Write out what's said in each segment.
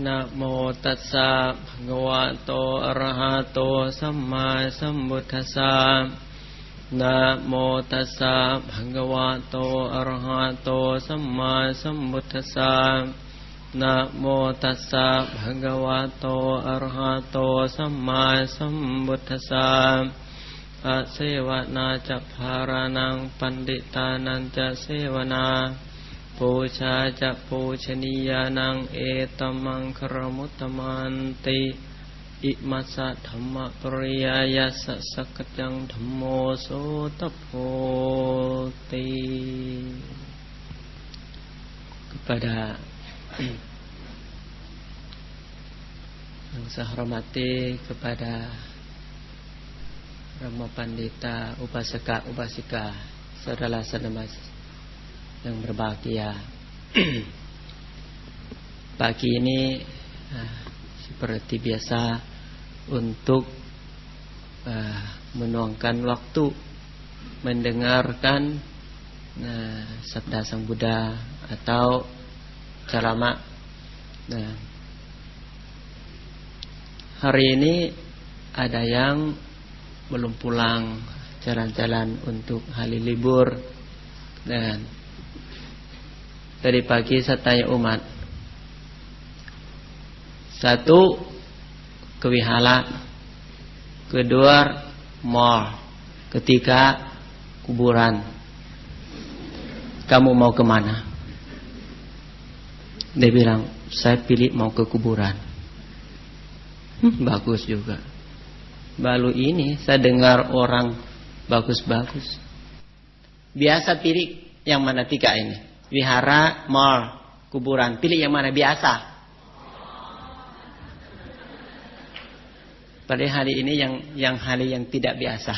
นะโมตัสสะภะคะวะโตอะระหะโตสัมมาสัมพุทธัสสะนะโมตัสสะภะคะวะโตอะระหะโตสัมมาสัมพุทธัสสะนะโมตัสสะภะคะวะโตอะระหะโตสัมมาสัมพุทธัสสะอะเสวนาจะภารานังปันติตานันจะเสวนาปูชาจะปูชนียานังเอตมังครมุตตมันติอิมัสสะธัมมปริยายัสสะสักจังธัมโมโสตโพติkepada yang saya hormati, kepada Rama Pandita, Upasaka, Upasika, saudara-saudara yang berbahagia. Pagi ini seperti biasa untuk menuangkan waktu mendengarkan sabda Sang Buddha atau ceramah. Hari ini ada yang belum pulang, jalan-jalan untuk hari libur. Dan tadi pagi saya tanya umat, satu ke wihara, kedua mall, ketiga kuburan. Kamu mau kemana? Dia bilang, saya pilih mau ke kuburan. Bagus juga. Baru ini saya dengar orang bagus-bagus. Biasa pilih yang mana tiga ini? Wihara, mall, kuburan. Pilih yang mana biasa? Pada hari ini yang hari yang tidak biasa.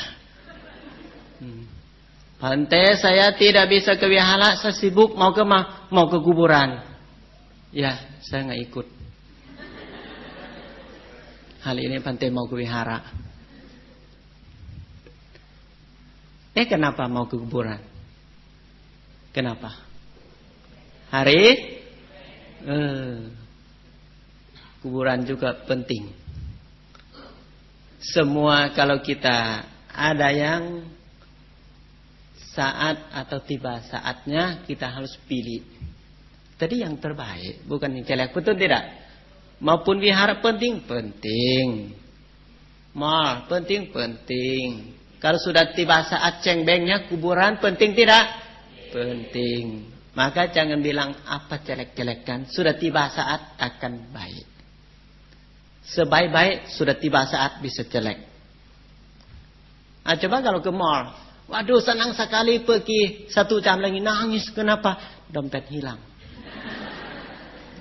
Pantai saya tidak bisa ke wihara, saya sibuk mau ke kuburan. Ya, saya nggak ikut. Hari ini pantai mau ke wihara. Kenapa mau ke kuburan? Kenapa? Hari kuburan juga penting. Semua kalau kita ada yang saat atau tiba saatnya kita harus pilih. Tadi yang terbaik, bukan yang jelek, betul tidak? Maupun wihara penting. Mal penting. Kalau sudah tiba saat cengbengnya kuburan penting tidak? Penting. Maka jangan bilang apa jelek-jelekan. Sudah tiba saat akan baik. Sebaik-baik sudah tiba saat bisa jelek. Coba kalau ke mall. Waduh senang sekali pergi 1 jam lagi nangis. Kenapa? Dompet hilang.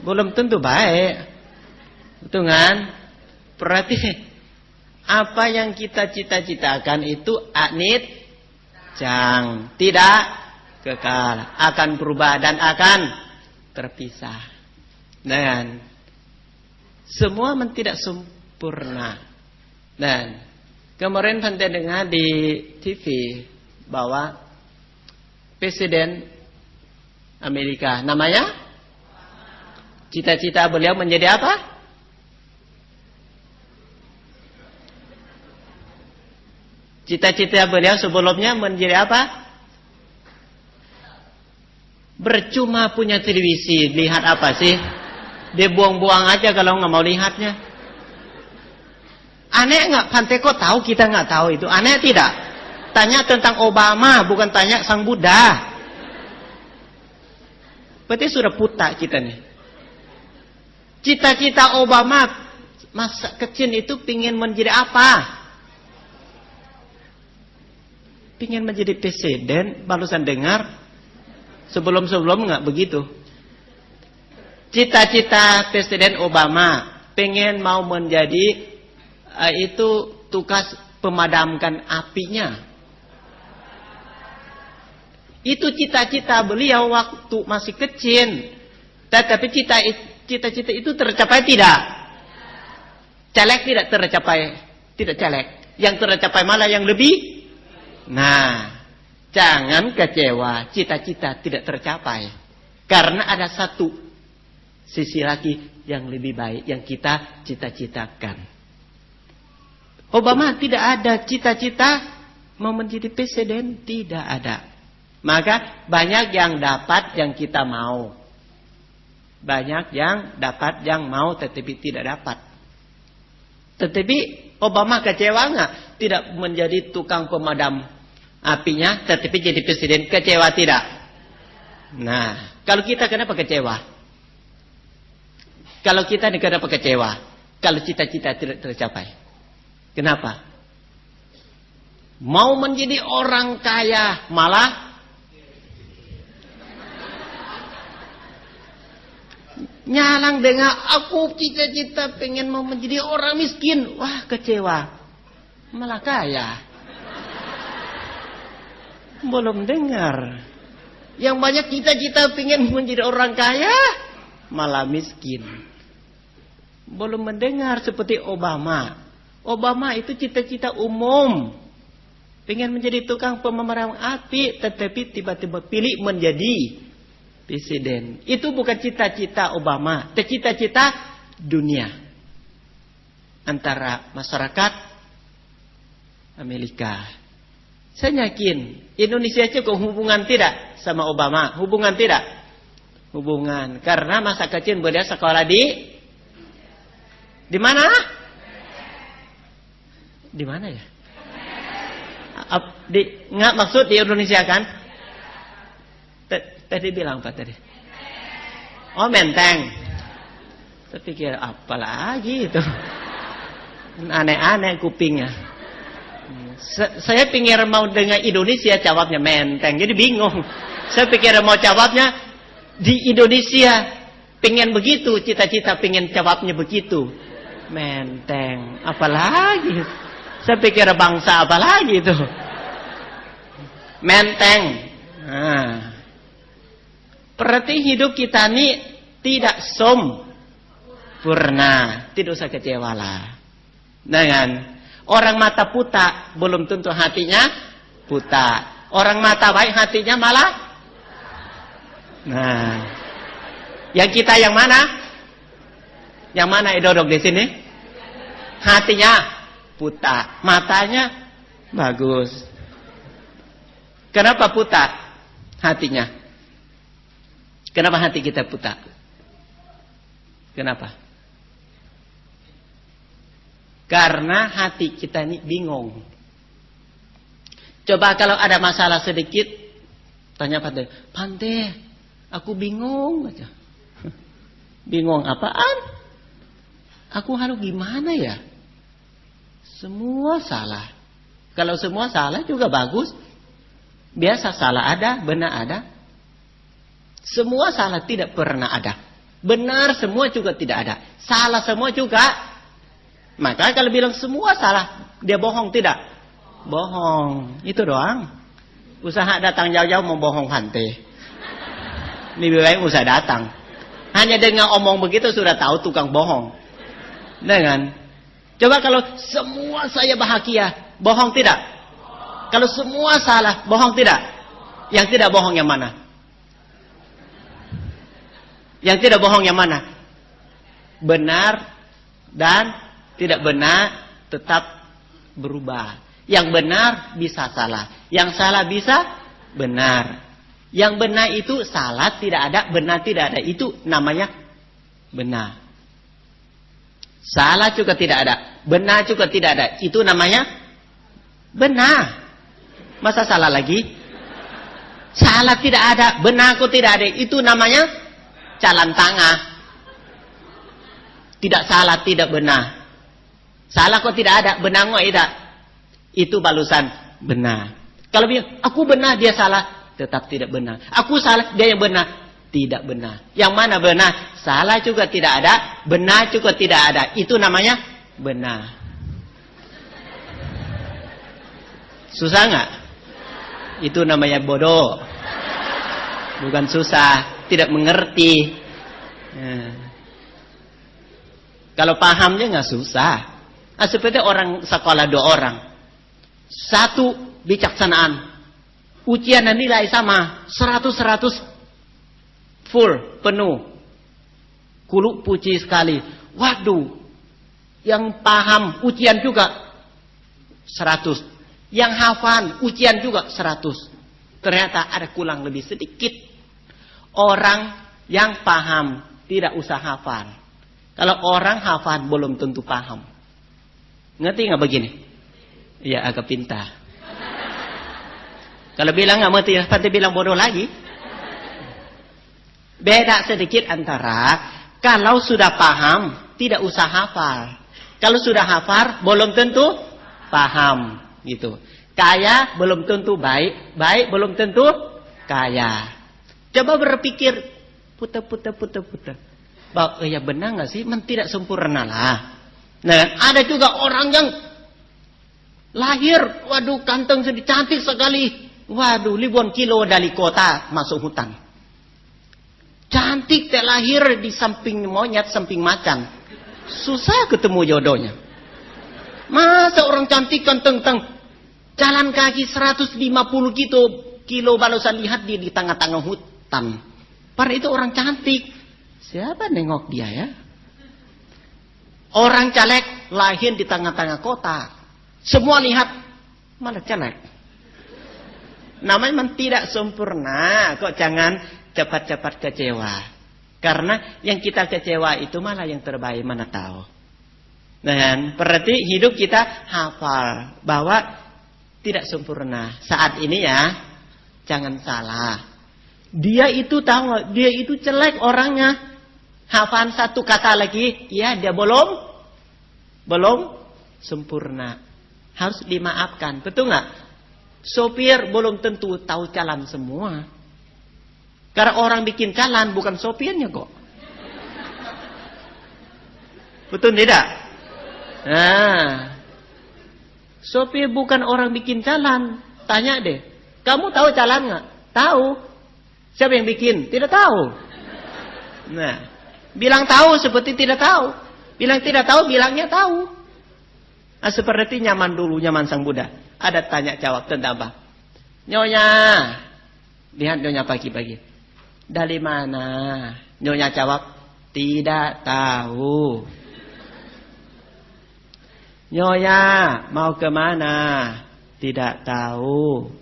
Belum tentu baik. Betul kan? Berarti apa yang kita cita-citakan itu jang tidak kekal, akan berubah dan akan terpisah. Dan semua tidak sempurna. Dan kemarin saya dengar di TV bahwa Presiden Amerika namanya cita-cita beliau menjadi apa? Cita-cita beliau sebelumnya menjadi apa? Bercuma punya televisi, lihat apa sih? Dia buang-buang aja kalau nggak mau lihatnya. Aneh nggak? Panteko tahu, kita nggak tahu itu. Aneh tidak? Tanya tentang Obama, bukan tanya Sang Buddha. Berarti sudah buta kita nih. Cita-cita Obama masa kecil itu pingin menjadi apa? Pingin menjadi presiden, barusan dengar. Sebelum-sebelum nggak begitu. Cita-cita Presiden Obama pengen mau menjadi itu tugas pemadamkan apinya. Itu cita-cita beliau waktu masih kecil. Tetapi cita-cita itu tercapai tidak? Celek tidak tercapai. Tidak celek. Yang tercapai malah yang lebih. Nah, jangan kecewa cita-cita tidak tercapai. Karena ada sisi lagi yang lebih baik yang kita cita-citakan. Obama tidak ada cita-cita mau menjadi presiden, tidak ada. Maka banyak yang dapat yang kita mau. Banyak yang dapat yang mau tetapi tidak dapat. Tetapi Obama kecewa nggak? Tidak menjadi tukang pemadam apinya tetapi jadi presiden, kecewa tidak? Nah, kalau kita kenapa kecewa? Kalau kita kenapa kecewa? Kalau cita-cita tidak tercapai. Kenapa? Mau menjadi orang kaya malah nyalang dengan aku cita-cita pengen mau menjadi orang miskin. Wah, kecewa. Malah kaya. Belum dengar. Yang banyak cita-cita pengen menjadi orang kaya malah miskin. Belum mendengar seperti Obama. Obama itu cita-cita umum. Pengen menjadi tukang pemadam api, tetapi tiba-tiba pilih menjadi presiden. Itu bukan cita-cita Obama, cita-cita dunia. Antara masyarakat Amerika. Saya yakin Indonesia cukup hubungan tidak sama Obama? Hubungan tidak? Hubungan. Karena masa kecil beliau sekolah di mana? Di mana ya? Nggak maksud di Indonesia kan? Tadi bilang apa tadi? Oh, Menteng. Saya pikir apa lagi itu? Aneh-aneh kupingnya. Saya pikir mau dengar Indonesia jawabnya Menteng. Jadi bingung. Saya pikir mau jawabnya di Indonesia. Pengen begitu, cita-cita pengen jawabnya begitu. Menteng. Apalagi? Saya pikir bangsa apa lagi itu? Menteng. Nah. Berarti hidup kita ini tidak sempurna. Tidak usah kecewalah. Dengan orang mata buta belum tentu hatinya buta. Orang mata baik hatinya malah. Nah. Yang kita yang mana? Yang mana duduk di sini? Hatinya buta, matanya bagus. Kenapa buta hatinya? Kenapa hati kita buta? Kenapa? Karena hati kita ini bingung. Coba kalau ada masalah sedikit, tanya Pante, aku bingung aja. Bingung apaan? Aku harus gimana ya? Semua salah. Kalau semua salah juga bagus. Biasa salah ada, benar ada. Semua salah tidak pernah ada. Benar semua juga tidak ada. Salah semua juga. Maka kalau bilang semua salah, dia bohong tidak? Bohong. Itu doang. Usaha datang jauh-jauh membohong Pante. Lebih baik usah datang. Hanya dengan omong begitu sudah tahu tukang bohong. Dengan coba kalau semua saya bahagia, bohong tidak? Kalau semua salah, bohong tidak? Yang tidak bohong yang mana? Yang tidak bohong yang mana? Benar dan tidak benar tetap berubah. Yang benar bisa salah. Yang salah bisa benar. Yang benar itu salah tidak ada, benar tidak ada. Itu namanya benar. Salah juga tidak ada, benar juga tidak ada. Itu namanya benar. Masa salah lagi? Salah tidak ada, benar kok tidak ada. Itu namanya jalan tengah. Tidak salah, tidak benar. Salah kok tidak ada, benar kok tidak. Itu balusan benar. Kalau bilang aku benar dia salah, tetap tidak benar. Aku salah dia yang benar. Tidak benar. Yang mana benar? Salah juga tidak ada, benar juga tidak ada. Itu namanya benar. Susah nggak? Itu namanya bodoh. Bukan susah, tidak mengerti. Kalau pahamnya nggak susah. Seperti orang sekolah 2 orang. Satu bijaksanaan. Ujian dan nilai sama. 100 full, penuh. Kulu puji sekali. Waduh, yang paham ujian juga 100. Yang hafal ujian juga 100. Ternyata ada kurang lebih sedikit orang yang paham, tidak usah hafal. Kalau orang hafal belum tentu paham. Ngerti nggak begini? Ya agak pintar. Kalau bilang nggak ngerti, pasti bilang bodoh lagi. Beda sedikit antara kalau sudah paham tidak usah hafal. Kalau sudah hafal belum tentu paham, gitu. Kaya belum tentu baik, baik belum tentu kaya. Coba berpikir, putar. Bahwa ya benar nggak sih? Tidak sempurna lah. Nah, ada juga orang yang lahir, waduh kantong sedih cantik sekali, waduh ribuan kilo dari kota masuk hutan. Cantik terlahir di samping monyet, samping macan. Susah ketemu jodohnya. Masa orang cantik kanteng-teng jalan kaki 150 kilo barusan lihat dia di tengah-tengah hutan. Padahal itu orang cantik. Siapa nengok dia ya? Orang caleg lahir di tengah-tengah kota. Semua lihat malah caleg. Namanya memang tidak sempurna. Kok jangan cepat-cepat kecewa. Karena yang kita kecewa itu malah yang terbaik, mana tahu. Dan berarti hidup kita hafal bahwa tidak sempurna. Saat ini ya, jangan salah. Dia itu tahu, dia itu jelek orangnya. Hafal satu kata lagi, ya dia belum sempurna. Harus dimaafkan, betul nggak? Sopir belum tentu tahu jalan semua. Karena orang bikin jalan bukan sopirnya kok. Betul tidak? Nah, sopir bukan orang bikin jalan. Tanya deh, kamu tahu jalan nggak? Tahu. Siapa yang bikin? Tidak tahu. Nah, bilang tahu seperti tidak tahu. Bilang tidak tahu, bilangnya tahu. Nah, seperti nyaman dulu, nyaman sang Buddha. Ada tanya jawab tentang apa? Nyonya. Lihat nyonya pagi-pagi. Dari mana? Nyonya jawab, tidak tahu. Nyonya, mau kemana? Tidak tahu.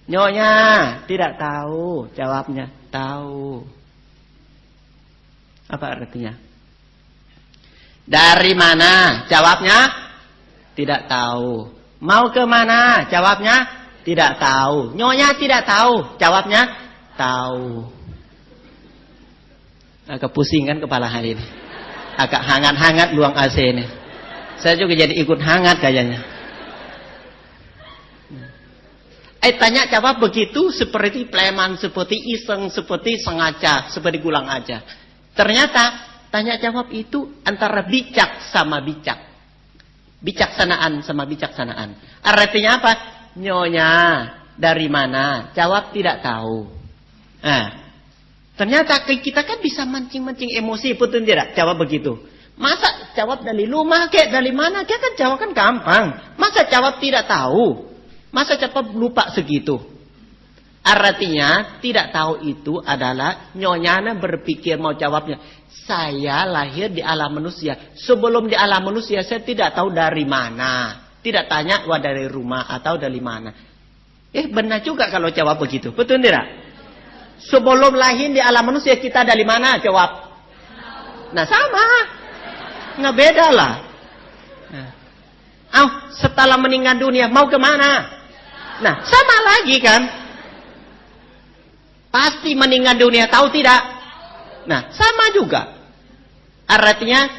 Nyonya, tidak tahu. Jawabnya, tahu. Apa artinya? Dari mana? Jawabnya, tidak tahu. Mau kemana? Jawabnya, tidak tahu. Nyonya tidak tahu. Jawabnya, tahu. Agak pusing kan kepala hari ini. Agak hangat-hangat luang AC ini. Saya juga jadi ikut hangat kayaknya. Tanya jawab begitu seperti preman, seperti iseng, seperti sengaja, seperti gulang aja. Ternyata tanya jawab itu antara bijak sama bijak. Bijaksanaan sama bijaksanaan. Artinya apa? Nyonya dari mana? Jawab tidak tahu. Nah, ternyata kita kan bisa mancing-mancing emosi, betul tidak? Jawab begitu. Masa jawab dari rumah kek, dari mana kek, kan jawab kan gampang. Masa jawab tidak tahu? Masa cepat lupa segitu? Artinya tidak tahu itu adalah nyonyana berpikir mau jawabnya. Saya lahir di alam manusia. Sebelum di alam manusia saya tidak tahu dari mana. Tidak tanya wah dari rumah atau dari mana. Benar juga kalau jawab begitu. Betul tidak? Sebelum lahir di alam manusia kita dari mana? Jawab. Nah sama. Nggak beda lah. Setelah meninggal dunia mau kemana? Nah, sama lagi kan? Pasti meninggal dunia, tahu tidak? Nah, sama juga. Artinya,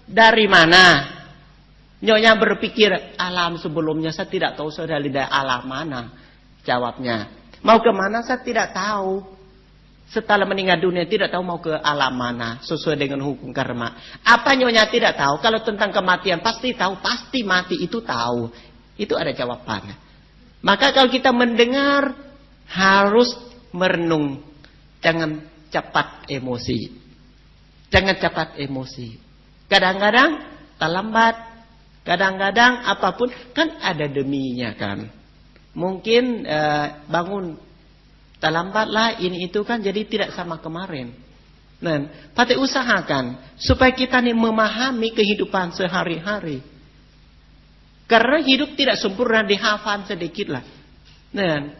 dari mana? Nyonya berpikir, alam sebelumnya saya tidak tahu saya dari alam mana. Jawabnya, mau kemana saya tidak tahu. Setelah meninggal dunia tidak tahu mau ke alam mana. Sesuai dengan hukum karma. Apa nyonya tidak tahu? Kalau tentang kematian pasti tahu. Pasti mati itu tahu. Itu ada jawabannya. Maka kalau kita mendengar harus merenung. Jangan cepat emosi. Jangan cepat emosi. Kadang-kadang terlambat. Kadang-kadang apapun kan ada deminya kan. Mungkin bangun terlambat lah ini itu kan jadi tidak sama kemarin. Nah, pati usahakan supaya kita nih memahami kehidupan sehari-hari. Karena hidup tidak sempurna, dihafal sedikit lah. Nah,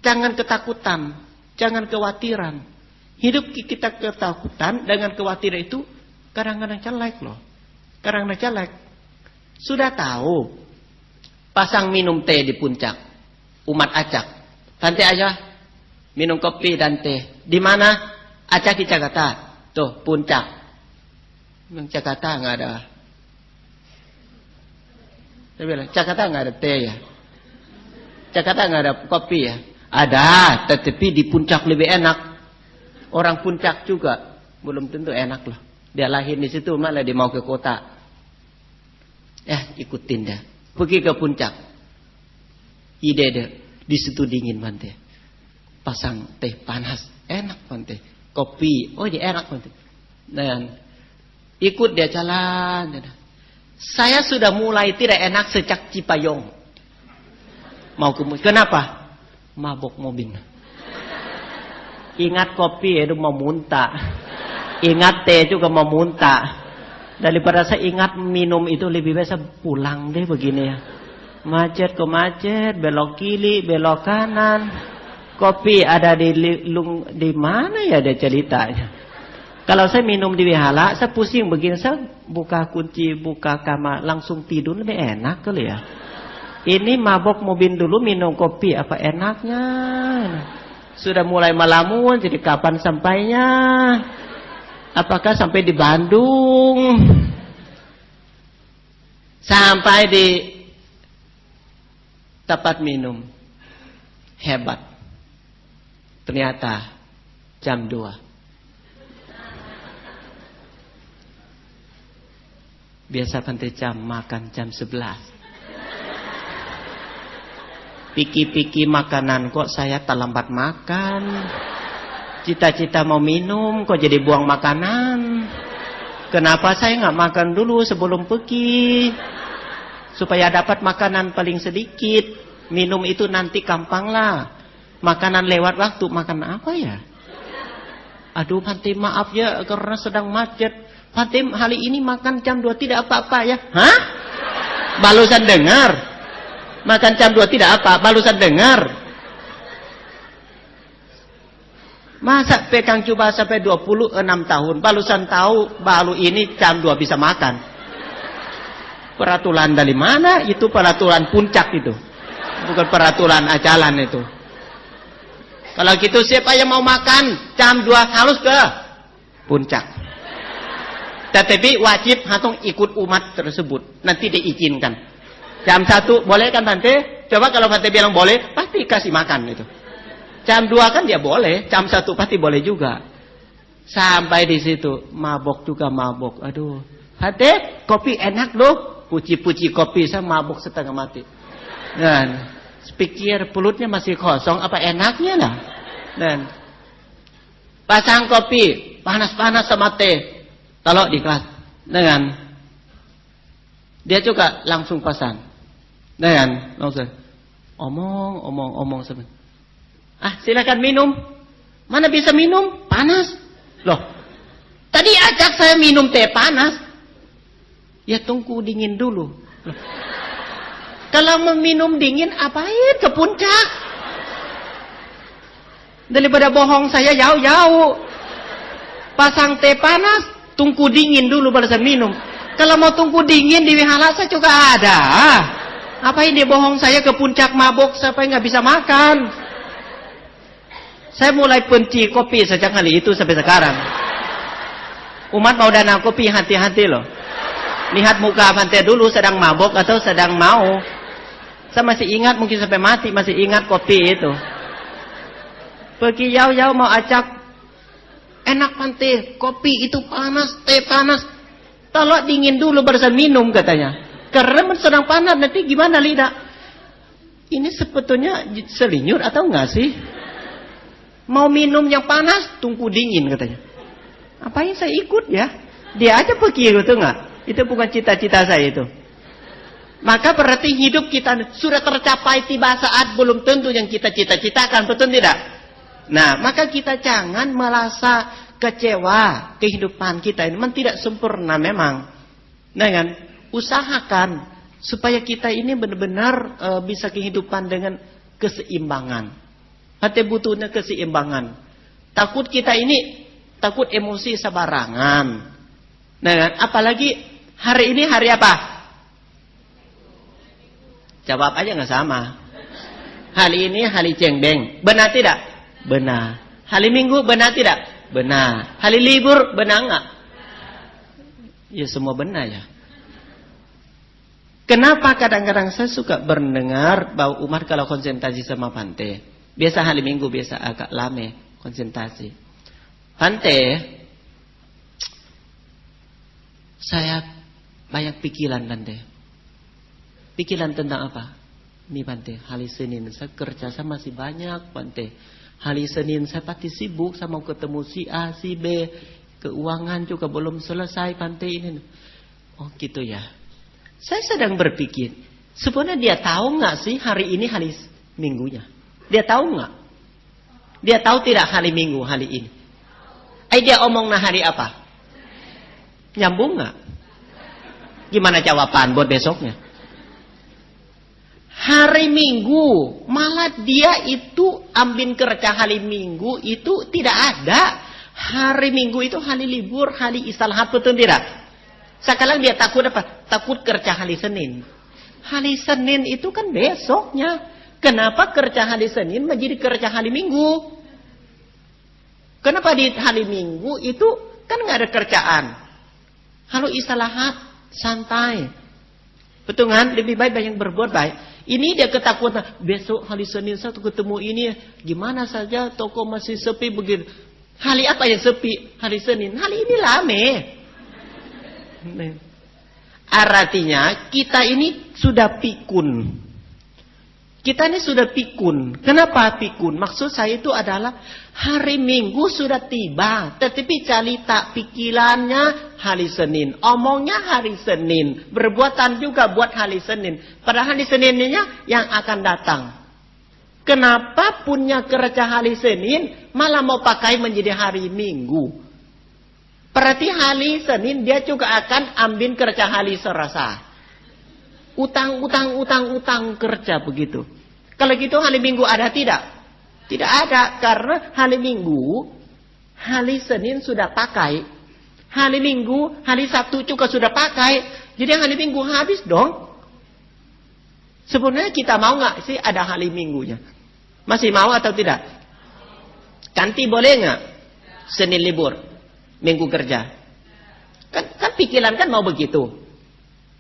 jangan ketakutan, jangan khawatiran. Hidup kita ketakutan dengan khawatiran itu kadang-kadang jelek loh. Kadang-kadang jelek. Sudah tahu pasang minum teh di puncak, umat acak. Nanti aja minum kopi dan teh. Di mana? Acak di Jakarta. Tuh, puncak. Memang Jakarta nggak ada. Saya bilang, Jakarta nggak ada teh ya. Jakarta nggak ada kopi ya. Ada, tetapi di puncak lebih enak. Orang puncak juga belum tentu enak loh. Dia lahir di situ malah dia mau ke kota. Ikutin dah. Pergi ke puncak. Ide deh. Di situ dingin bante. Pasang teh panas, enak bante. Kopi, dia enak bante. Dan ikut dia jalan. Saya sudah mulai tidak enak sejak Cipayung. Mau ke kenapa? Mabok mobil. Ingat kopi itu mau muntah. Ingat teh juga mau muntah. Daripada saya ingat minum itu lebih baik saya pulang deh begini ya. Macet ke macet, belok kiri, belok kanan. Kopi ada di mana ya ada ceritanya. Kalau saya minum di wihara, saya pusing begini, saya buka kunci, buka kamar, langsung tidur lebih enak kali ya. Ini mabok mobil dulu minum kopi, apa enaknya? Sudah mulai melamun, jadi kapan sampainya? Apakah sampai di Bandung? Sampai di tempat minum. Hebat. Ternyata jam 2. Biasa pantai jam makan jam 11. Piki-piki makanan kok saya terlambat makan. Cita-cita mau minum kok jadi buang makanan. Kenapa saya nggak makan dulu sebelum pergi? Supaya dapat makanan paling sedikit. Minum itu nanti gampang lah. Makanan lewat waktu, makan apa ya? Aduh Pantai maaf ya karena sedang macet. Pantai hari ini makan jam 2 tidak apa-apa ya. Hah? Barusan dengar. Makan jam 2 tidak apa, barusan dengar. Masa pegang coba sampai 26 tahun, barusan tahu baru ini jam 2 bisa makan. Peraturan dari mana? Itu peraturan puncak itu. Bukan peraturan ajalan itu. Kalau gitu siapa yang mau makan jam 2 harus ke puncak. Tetapi wajib hatung ikut umat tersebut. Nanti diizinkan. Jam 1 boleh kan Bante? Coba kalau Bante bilang boleh, pasti kasih makan itu. Jam 2 kan dia boleh, jam 1 pasti boleh juga. Sampai di situ mabok juga mabok. Aduh, Bante kopi enak loh. Puji-puji kopi saya mabok setengah mati. Dan pikir perutnya masih kosong, apa enaknya lah. Dan pasang kopi, panas-panas sama teh, taruh di kelas. Dengan dia juga langsung pasang. Dengan langsung omong sebentar. Silakan minum. Mana bisa minum? Panas. Loh, tadi ajak saya minum teh panas. Ya tunggu dingin dulu. Loh. Kalau meminum dingin, apain ke puncak? Daripada bohong saya jauh-jauh. Pasang teh panas, tunggu dingin dulu baru saya minum. Kalau mau tunggu dingin di wihara saya juga ada. Apain dia bohong saya ke puncak mabok sampai nggak bisa makan? Saya mulai benci kopi sejak hari itu sampai sekarang. Umat mau dana kopi hati-hati loh. Lihat muka Bante dulu sedang mabok atau sedang mau. Saya masih ingat, mungkin sampai mati masih ingat kopi itu. Pergi jauh-jauh mau acak. Enak Bante, kopi itu panas, teh panas. Tolong dingin dulu baru saya minum katanya. Karena sedang panas nanti gimana lidah. Ini sebetulnya selinyur atau enggak sih? Mau minum yang panas, tunggu dingin katanya. Apain saya ikut ya? Dia aja pergi gitu enggak? Itu bukan cita-cita saya itu. Maka berarti hidup kita sudah tercapai tiba saat belum tentu yang kita cita-citakan, betul tidak? Nah, maka kita jangan merasa kecewa kehidupan kita ini memang tidak sempurna memang. Nah kan, usahakan supaya kita ini benar-benar bisa kehidupan dengan keseimbangan. Hati butuhnya keseimbangan. Takut kita ini takut emosi sembarangan. Nah kan, apalagi hari ini hari apa? Jawab aja nggak sama. Hari ini hari cengbeng, benar tidak? Benar. Hari Minggu benar tidak? Benar. Hari libur benar nggak? Ya semua benar ya. Kenapa kadang-kadang saya suka mendengar bahwa Umar kalau konsentrasi sama Pante, biasa hari Minggu biasa agak lama konsentrasi. Pante, saya banyak pikiran Pante. Pikiran tentang apa? Nih Pante, hari Senin saya kerja saya masih banyak Pante. Hari Senin saya pasti sibuk, saya mau ketemu si A, si B. Keuangan juga belum selesai Pante ini. Oh gitu ya. Saya sedang berpikir, sebenarnya dia tahu nggak sih hari ini hari Minggunya? Dia tahu nggak? Dia tahu tidak hari Minggu hari ini? Dia omongnya hari apa? Nyambung nggak? Gimana jawaban buat besoknya? Hari Minggu, malah dia itu ambil kerja hari Minggu itu tidak ada. Hari Minggu itu hari libur, hari istirahat, betul tidak? Sekarang dia takut apa? Takut kerja hari Senin. Hari Senin itu kan besoknya. Kenapa kerja hari Senin menjadi kerja hari Minggu? Kenapa di hari Minggu itu kan nggak ada kerjaan? Kalau istirahat, santai. Betul kan? Lebih baik banyak berbuat baik. Ini dia ketakutan. Besok hari Senin saya ketemu ini. Gimana saja toko masih sepi begitu. Hari apa yang sepi? Hari Senin. Hari ini lame. Artinya kita ini sudah pikun. Kita ini sudah pikun. Kenapa pikun? Maksud saya itu adalah hari Minggu sudah tiba. Tetapi cerita pikirannya hari Senin. Omongnya hari Senin. Berbuatan juga buat hari Senin. Pada hari Seninnya yang akan datang. Kenapa punya kerja hari Senin malah mau pakai menjadi hari Minggu? Berarti hari Senin dia juga akan ambil kerja hari Selasa. Utang kerja begitu. Kalau gitu hari Minggu ada tidak? Tidak ada. Karena hari Minggu, hari Senin sudah pakai. Hari Minggu, hari Sabtu juga sudah pakai. Jadi hari Minggu habis dong. Sebenarnya kita mau nggak sih ada hari Minggunya? Masih mau atau tidak? Ganti boleh nggak? Senin libur, Minggu kerja. Kan pikiran kan mau begitu.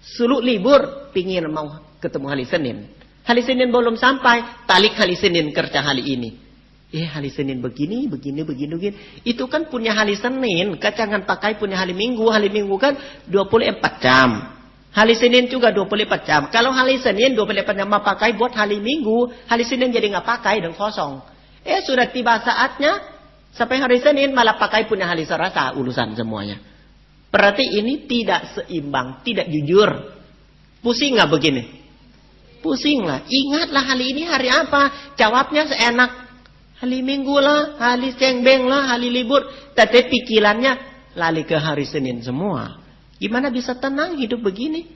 Suruh libur, pingin mau ketemu hari Senin. Hari Senin belum sampai, talik hari Senin kerja hari ini. Hari Senin begini. Itu kan punya hari Senin. Jangan pakai punya hari Minggu. Hari Minggu kan 24 jam. Hari Senin juga 24 jam. Kalau hari Senin 24 jam mau pakai buat hari Minggu. Hari Senin jadi nggak pakai dan kosong. Sudah tiba saatnya. Sampai hari Senin malah pakai punya hari Selasa. Urusan semuanya. Berarti ini tidak seimbang. Tidak jujur. Pusing nggak begini? Pusing lah. Ingatlah hari ini hari apa? Jawabnya seenak. Hari Minggu lah. Hari cengbeng lah. Hari libur. Tapi pikirannya lari ke hari Senin semua. Gimana bisa tenang hidup begini?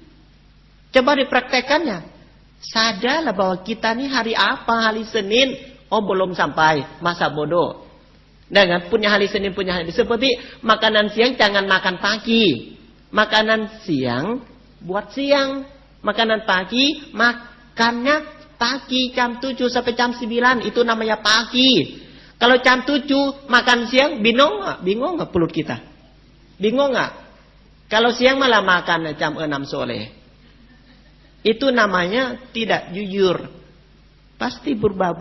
Coba dipraktekannya. Sadarlah bahwa kita ini hari apa? Hari Senin. Oh belum sampai. Masa bodoh. Dengan punya hari Senin, punya hari. Seperti makanan siang jangan makan pagi. Makanan siang buat siang. Makanan pagi makannya pagi jam 7 sampai jam 9. Itu namanya pagi. Kalau jam 7 makan siang bingung nggak? Bingung nggak perut kita? Bingung nggak? Kalau siang malah makan jam 6 sore. Itu namanya tidak jujur. Pasti berubah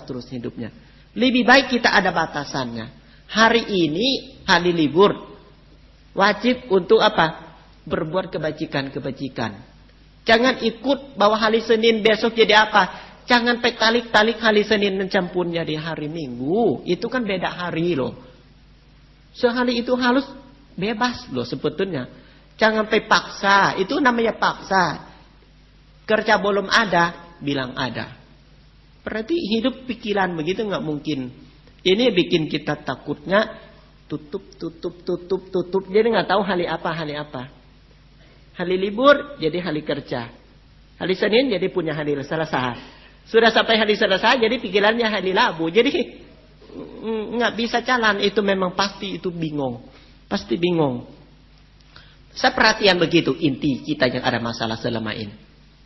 terus hidupnya. Lebih baik kita ada batasannya. Hari ini hari libur. Wajib untuk apa? Berbuat kebajikan. Jangan ikut bahwa hari Senin besok jadi apa? Jangan talik hari Senin mencampurnya di hari Minggu. Itu kan beda hari loh. Sehari itu harus bebas loh sebetulnya. Jangan paksa. Itu namanya paksa. Kerja belum ada, bilang ada. Berarti hidup pikiran begitu nggak mungkin. Ini bikin kita takutnya tutup. Jadi nggak tahu hari apa. Hari libur jadi hari kerja. Hari Senin jadi punya hari Selasa. Sudah sampai hari Selasa jadi pikirannya hari Rabu. Jadi nggak bisa jalan. Itu memang pasti itu bingung. Pasti bingung. Saya perhatian begitu inti kita yang ada masalah selama ini.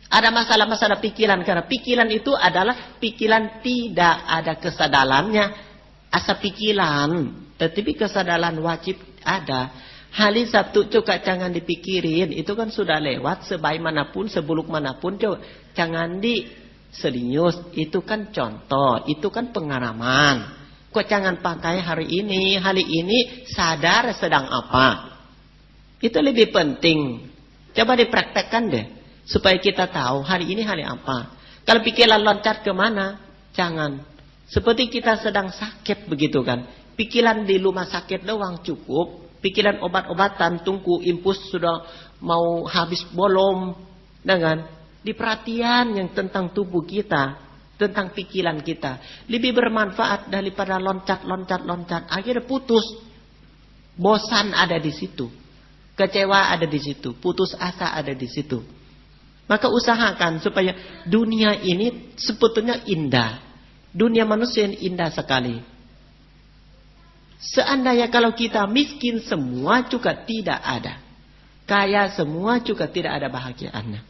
Ada masalah-masalah pikiran. Karena pikiran itu adalah pikiran tidak ada kesadarannya. Asa pikiran. Tetapi kesadaran wajib ada. Hari Sabtu juga jangan dipikirin. Itu kan sudah lewat. Sebaik manapun, sebuluk manapun. Jangan serius. Itu kan contoh. Itu kan pengalaman. Kok jangan pakai hari ini. Hari ini sadar sedang apa. Itu lebih penting. Coba dipraktekkan deh. Supaya kita tahu hari ini hari apa. Kalau pikiran loncat kemana? Jangan. Seperti kita sedang sakit begitu kan. Pikiran di rumah sakit doang cukup. Pikiran obat-obatan, tunggu impus sudah mau habis bolong. Dengan diperhatian yang tentang tubuh kita. Tentang pikiran kita. Lebih bermanfaat daripada loncat. Akhirnya putus. Bosan ada di situ. Kecewa ada di situ. Putus asa ada di situ. Maka usahakan supaya dunia ini sebetulnya indah. Dunia manusia yang indah sekali. Seandainya kalau kita miskin semua juga tidak ada. Kaya semua juga tidak ada bahagiaannya.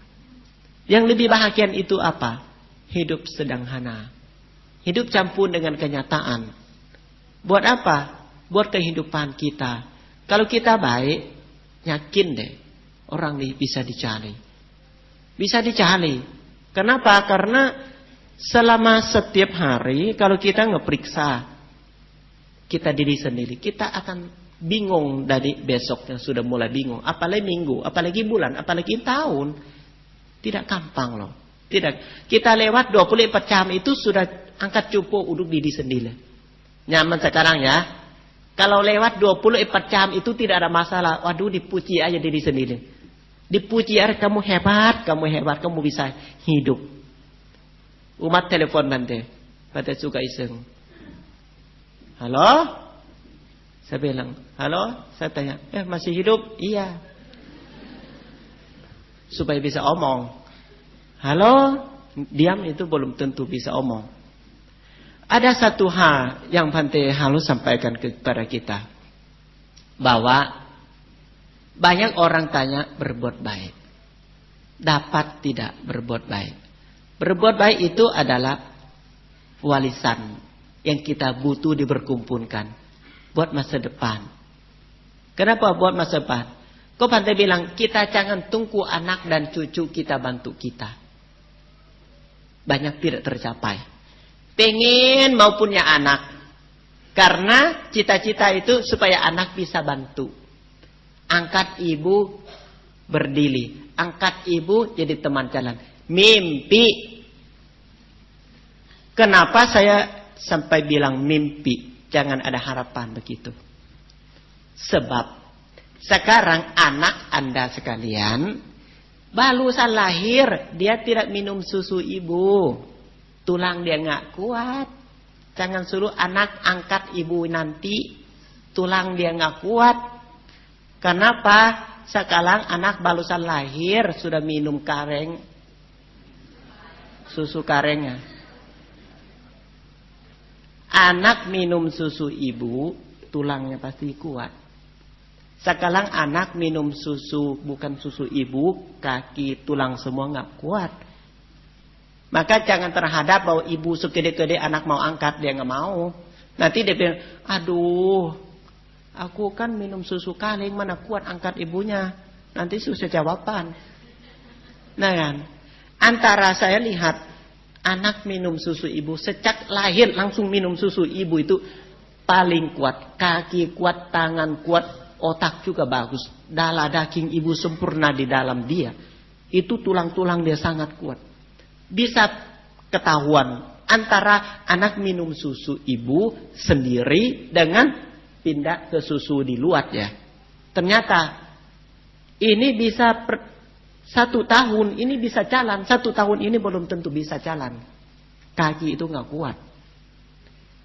Yang lebih bahagian itu apa? Hidup sederhana. Hidup campur dengan kenyataan. Buat apa? Buat kehidupan kita. Kalau kita baik, yakin deh. Orang ini bisa dicari. Bisa dicari. Kenapa? Karena selama setiap hari kalau kita ngeperiksa kita diri sendiri, kita akan bingung dari besoknya sudah mulai bingung. Apalagi minggu, apalagi bulan, apalagi tahun. Tidak gampang loh. Tidak. Kita lewat 24 jam itu sudah angkat cupu uduk diri sendiri. Nyaman sekarang ya. Kalau lewat 24 jam itu tidak ada masalah. Waduh dipuji aja diri sendiri. Dipuji aja kamu hebat, kamu bisa hidup. Umat telepon nanti. Pada suka iseng. Halo? Saya bilang, halo? Saya tanya, masih hidup? Iya. Supaya bisa omong. Halo? Diam itu belum tentu bisa omong. Ada satu hal yang Bante harus sampaikan kepada kita. Bahwa banyak orang tanya berbuat baik. Dapat tidak berbuat baik. Berbuat baik itu adalah warisan yang kita butuh diberkumpulkan buat masa depan. Kenapa buat masa depan? Kok Bante bilang kita jangan tunggu anak dan cucu kita bantu kita. Banyak tidak tercapai. Pengen mau punya anak. Karena cita-cita itu supaya anak bisa bantu. Angkat ibu berdiri. Angkat ibu jadi teman jalan. Mimpi. Kenapa saya sampai bilang mimpi, jangan ada harapan begitu. Sebab sekarang anak Anda sekalian barusan lahir, dia tidak minum susu ibu, tulang dia nggak kuat. Jangan suruh anak angkat ibu nanti, tulang dia nggak kuat. Kenapa? Sekarang anak barusan lahir sudah minum kareng, susu karengnya. Anak minum susu ibu, tulangnya pasti kuat. Sekarang anak minum susu, bukan susu ibu, kaki, tulang semua nggak kuat. Maka jangan terhadap bahwa ibu segede-gede anak mau angkat, dia nggak mau. Nanti dia bilang, aduh, aku kan minum susu kaleng, mana kuat angkat ibunya. Nanti susah jawaban. Nah kan, antara saya lihat, anak minum susu ibu sejak lahir langsung minum susu ibu itu paling kuat. Kaki kuat, tangan kuat, otak juga bagus. Darah daging ibu sempurna di dalam dia. Itu tulang-tulang dia sangat kuat. Bisa ketahuan antara anak minum susu ibu sendiri dengan pindah ke susu di luar ya. Ternyata ini bisa 1 tahun ini bisa jalan, 1 tahun ini belum tentu bisa jalan. Kaki itu nggak kuat.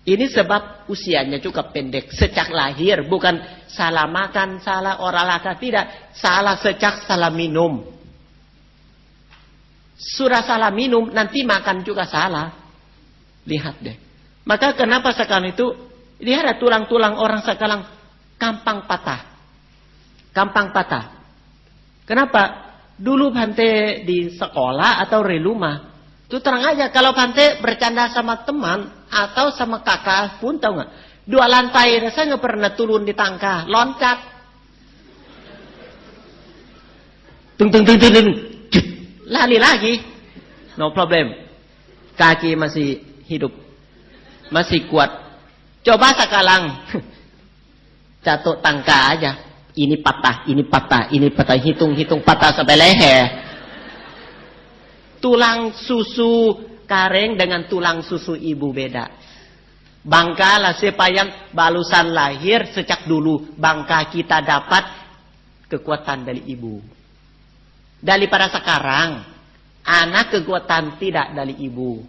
Ini sebab usianya juga pendek. Sejak lahir. Bukan salah makan, salah olahraga. Tidak. Salah sejak salah minum. Sudah salah minum, nanti makan juga salah. Lihat deh. Maka kenapa sekarang itu, lihat ada tulang-tulang orang sekarang gampang patah. Gampang patah. Kenapa? Dulu Bante di sekolah atau di rumah. Itu terang aja kalau Bante bercanda sama teman atau sama kakak pun tahu nggak, 2 lantai saya nggak pernah turun di tangga, loncat, tung, lari lagi, no problem, kaki masih hidup, masih kuat. Coba sekarang jatuh tangga aja, ini patah, hitung patah sampai leher. Tulang susu kareng dengan tulang susu ibu beda. Bangka lah sepayang balusan lahir sejak dulu. Bangka kita dapat kekuatan dari ibu. Daripada sekarang, anak kekuatan tidak dari ibu.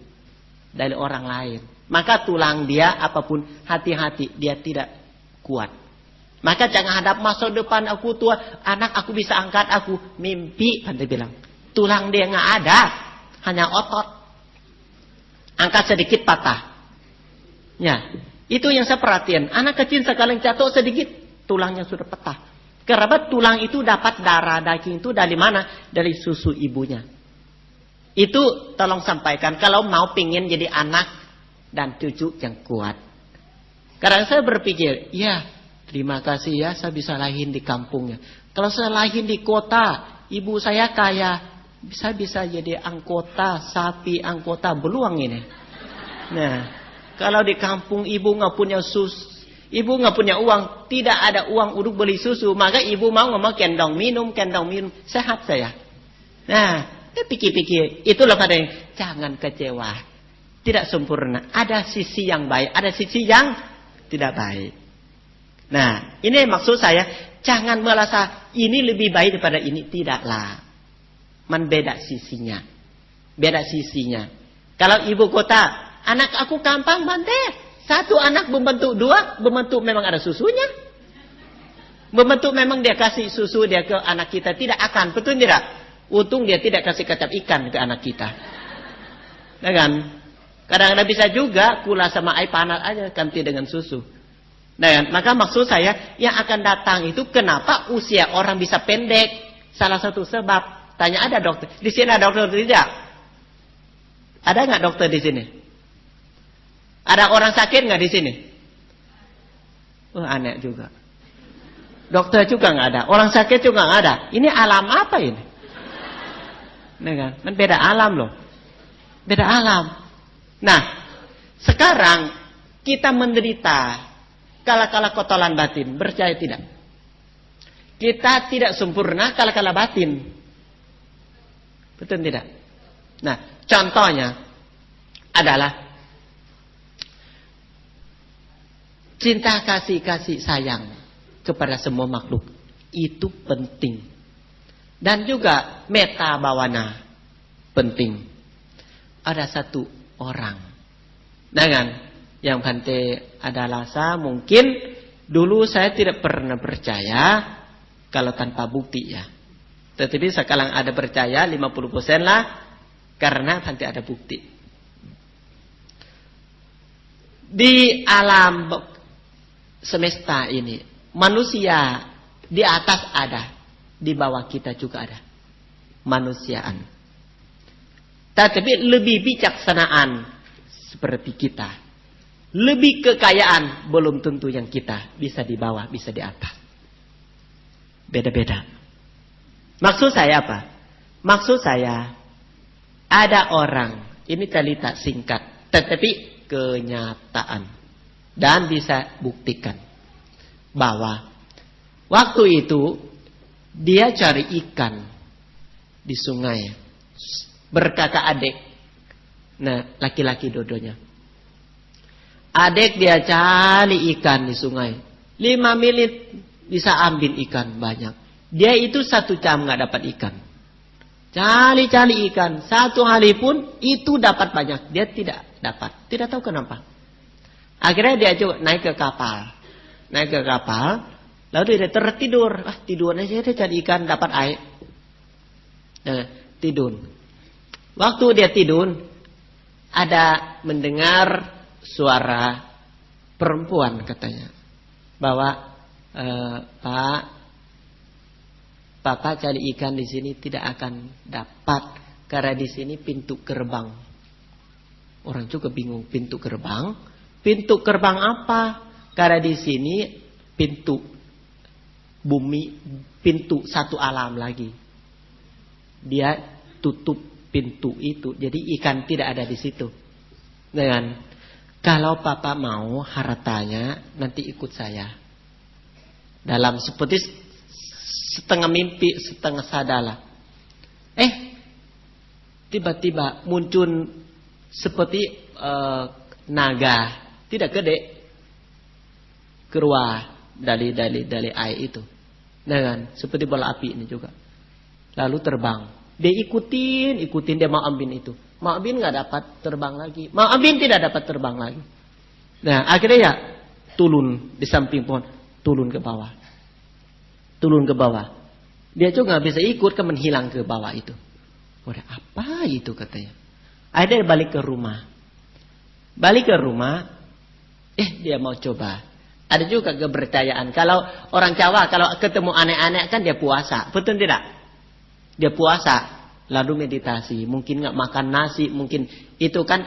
Dari orang lain. Maka tulang dia apapun hati-hati. Dia tidak kuat. Maka jangan hadap masa depan aku tua. Anak aku bisa angkat aku. Mimpi kan dia bilang. Tulang dia nggak ada. Hanya otot. Angkat sedikit patah. Ya, itu yang saya perhatian. Anak kecil sekali jatuh sedikit, tulangnya sudah patah. Karena tulang itu dapat darah daging itu dari mana? Dari susu ibunya. Itu tolong sampaikan. Kalau mau pingin jadi anak dan cucu yang kuat. Karena saya berpikir, ya terima kasih ya saya bisa lahir di kampungnya. Kalau saya lahir di kota, ibu saya kaya. Bisa jadi anggota sapi, anggota beluang ini. Nah, kalau di kampung ibu nggak punya ibu nggak punya uang, tidak ada uang untuk beli susu, maka ibu mau ngomong kendong minum, sehat saya. Nah, pikir-pikir, itulah pada yang jangan kecewa, tidak sempurna. Ada sisi yang baik, ada sisi yang tidak baik. Nah, ini maksud saya, jangan merasa ini lebih baik daripada ini, tidaklah. Beda sisinya. Beda sisinya. Kalau ibu kota, anak aku gampang Bante. 1 anak membentuk 2, membentuk memang ada susunya. Membentuk memang dia kasih susu dia ke anak kita. Tidak akan, betul tidak? Untung dia tidak kasih kecap ikan ke anak kita. Nah kan? Kadang-kadang bisa juga kula sama air panas aja ganti dengan susu. Nah kan? Maka maksud saya, yang akan datang itu kenapa usia orang bisa pendek? Salah satu sebab. Tanya ada dokter. Di sini ada dokter tidak? Ada nggak dokter di sini? Ada orang sakit nggak di sini? Aneh juga. Dokter juga nggak ada. Orang sakit juga nggak ada. Ini alam apa ini? Nah, kan beda alam loh. Beda alam. Nah, sekarang kita menderita kala-kala kotoran batin. Percaya tidak? Kita tidak sempurna kala-kala batin. Betul tidak? Nah, contohnya adalah cinta kasih sayang kepada semua makhluk. Itu penting. Dan juga metta bawana penting. Ada satu orang. Dengan yang Bante adalah saya mungkin dulu saya tidak pernah percaya kalau tanpa bukti ya. Tetapi sekarang ada percaya 50% lah karena nanti ada bukti. Di alam semesta ini manusia di atas ada, di bawah kita juga ada manusiaan. Tetapi lebih bijaksanaan seperti kita, lebih kekayaan belum tentu yang kita bisa di bawah, bisa di atas. Beda-beda. Maksud saya apa? Maksud saya ada orang, ini cerita singkat, tetapi kenyataan dan bisa buktikan bahwa waktu itu dia cari ikan di sungai, berkata adik, nah laki-laki dodonya, adik dia cari ikan di sungai, 5 menit bisa ambil ikan banyak. Dia itu 1 jam nggak dapat ikan. Cari ikan. 1 hari pun itu dapat banyak. Dia tidak dapat. Tidak tahu kenapa. Akhirnya dia coba naik ke kapal, lalu dia tertidur. Tidur aja dia cari ikan, dapat air. Tidur. Waktu dia tidur, ada mendengar suara perempuan katanya, bahwa Pak, Papa cari ikan di sini tidak akan dapat karena di sini pintu gerbang. Orang juga bingung, pintu gerbang? Pintu gerbang apa? Karena di sini pintu bumi, pintu satu alam lagi. Dia tutup pintu itu, jadi ikan tidak ada di situ. Dengan kalau Papa mau hartanya nanti ikut saya. Dalam seperti setengah mimpi, setengah sadarlah. Tiba-tiba muncul seperti naga, tidak gede, keluar dari air itu, dengan seperti bola api ini juga. Lalu terbang. Dia ikutin dia mau ambil itu. Mau ambil nggak dapat terbang lagi. Mau ambil tidak dapat terbang lagi. Nah akhirnya ya turun di samping pohon, turun ke bawah. Dia juga nggak bisa ikut, kan menghilang ke bawah itu. Udah apa itu katanya. Akhirnya balik ke rumah. Dia mau coba. Ada juga kepercayaan. Kalau orang Jawa kalau ketemu aneh-aneh kan dia puasa, betul tidak? Dia puasa, lalu meditasi. Mungkin nggak makan nasi, mungkin itu kan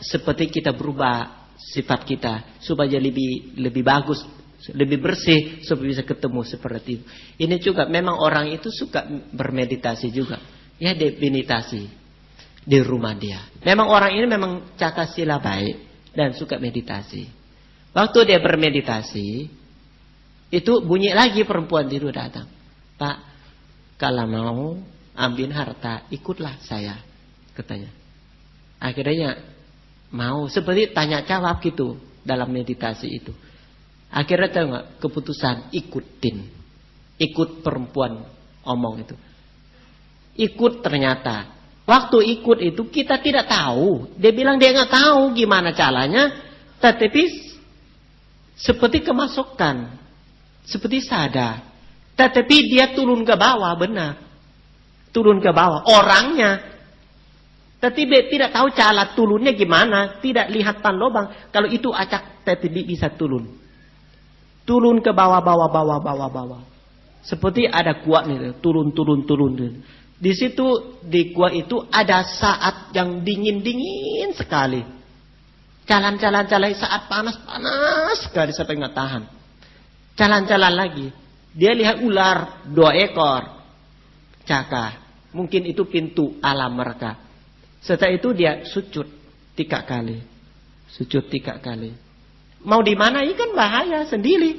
seperti kita berubah sifat kita supaya lebih bagus. Lebih bersih supaya bisa ketemu seperti itu. Ini juga memang orang itu suka bermeditasi juga. Ya dia meditasi di rumah dia. Memang orang ini memang cakasila baik dan suka meditasi. Waktu dia bermeditasi, itu bunyi lagi perempuan itu datang. Pak, kalau mau ambil harta, ikutlah saya, katanya. Akhirnya mau seperti tanya jawab gitu dalam meditasi itu. Akhirnya tahu nggak keputusan ikut perempuan omong itu, ikut ternyata waktu ikut itu kita tidak tahu, dia bilang dia nggak tahu gimana caranya, tetapi seperti kemasukan, seperti sadar, tetapi dia turun ke bawah benar, turun ke bawah orangnya, tetapi tidak tahu cara turunnya gimana, tidak lihat pan lubang, kalau itu acak tetapi bisa turun. Turun ke bawah. Seperti ada gua nih, turun. Di situ di gua itu ada saat yang dingin sekali. Jalan saat panas sekali sampai nggak tahan. Jalan lagi. Dia lihat ular 2 ekor. Caka. Mungkin itu pintu alam mereka. Setelah itu dia sujud 3 kali. Mau di mana ikan bahaya sendiri.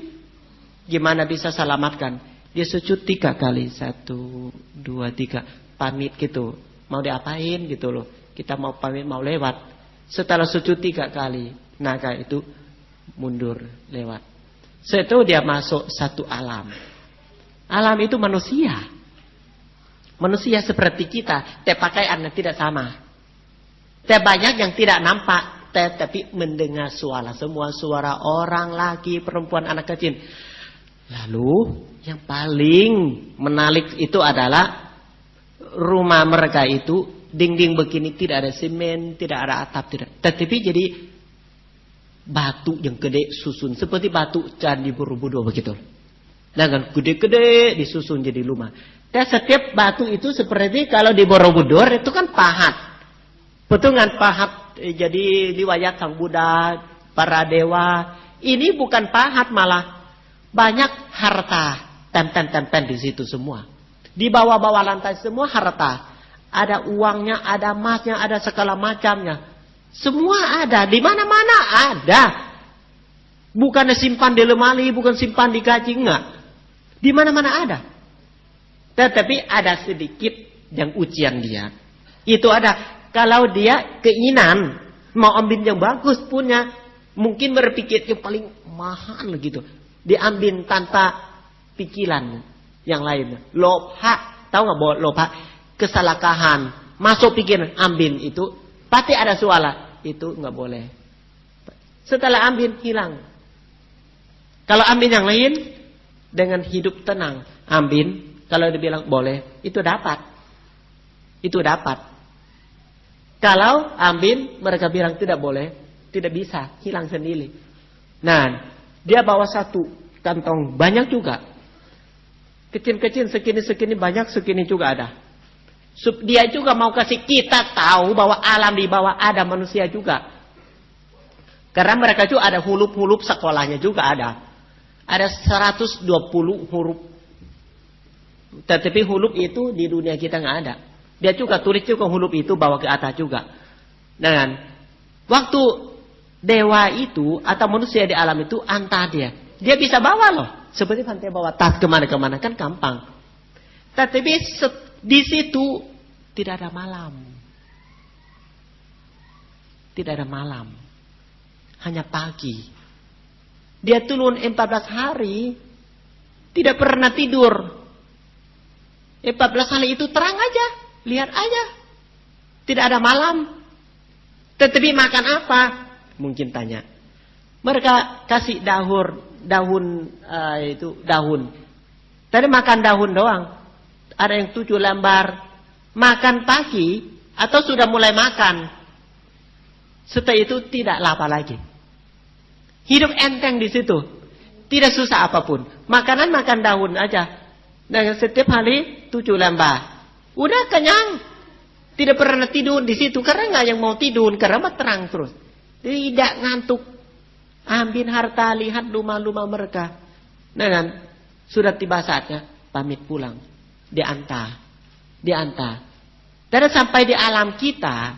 Gimana bisa selamatkan? Dia sujud 3 kali. 1, 2, 3. Pamit gitu. Mau diapain gitu loh. Kita mau pamit, mau lewat. Setelah sujud 3 kali. Naga itu mundur lewat. Setelah dia masuk satu alam. Alam itu manusia. Manusia seperti kita. Pakaiannya tidak sama. Banyak yang tidak nampak. Tapi mendengar suara, semua suara orang, laki, perempuan, anak kecil. Lalu yang paling menarik itu adalah rumah mereka itu dinding begini, tidak ada semen, tidak ada atap, tidak. Tetapi jadi batu yang gede susun seperti batu Candi Borobudur begitu. Dengan gede-gede disusun jadi rumah. Dan setiap batu itu seperti kalau di Borobudur itu kan pahat. Betul kan pahat? Jadi riwayat Sang Buddha, para dewa, ini bukan pahat malah banyak harta, tempen di situ semua. Di bawah-bawah lantai semua harta, ada uangnya, ada emasnya, ada segala macamnya, semua ada, di mana-mana ada. Bukan simpan di lemari, bukan simpan di gaji, enggak. Di mana-mana ada. Tetapi ada sedikit yang ujian dia. Itu ada. Kalau dia keinginan mau ambil yang bagus punya, mungkin berpikir yang paling mahal gitu, diambil tanpa pikiran yang lain. Lobha, tahu nggak bahwa lobha? Kesalakahan, masuk pikiran, ambil itu, pasti ada suara. Itu nggak boleh. Setelah Ambin hilang. Kalau Ambin yang lain dengan hidup tenang. Ambin kalau dibilang boleh, itu dapat. Itu dapat. Kalau Ambin mereka bilang tidak boleh, tidak bisa, hilang sendiri. Nah, dia bawa satu kantong banyak juga. Kecil-kecil segini banyak, segini juga ada. Dia juga mau kasih kita tahu bahwa alam di bawah ada manusia juga. Karena mereka juga ada huruf-huruf sekolahnya juga ada. Ada 120 huruf. Tetapi huruf itu di dunia kita nggak ada. Dia juga tulis juga huruf itu bawa ke atas juga. Dan waktu dewa itu atau manusia di alam itu antar dia bisa bawa loh. Seperti pantai bawa tas kemana-kemana kan gampang. Tetapi di situ tidak ada malam. Tidak ada malam. Hanya pagi. Dia turun 14 hari. Tidak pernah tidur. 14 hari itu terang aja. Lihat aja. Tidak ada malam. Tetapi makan apa? Mungkin tanya. Mereka kasih daun. Tadi makan daun doang. Ada yang 7 lembar. Makan pagi. Atau sudah mulai makan. Setelah itu tidak lapar lagi. Hidup enteng di situ. Tidak susah apapun. Makanan makan daun aja. Dan setiap hari 7 lembar. Udah kenyang. Tidak pernah tidur di situ. Karena nggak yang mau tidur. Karena terang terus. Tidak ngantuk. Ambil harta, lihat rumah-rumah mereka. Dan sudah tiba saatnya pamit pulang. Diantar. Dan sampai di alam kita,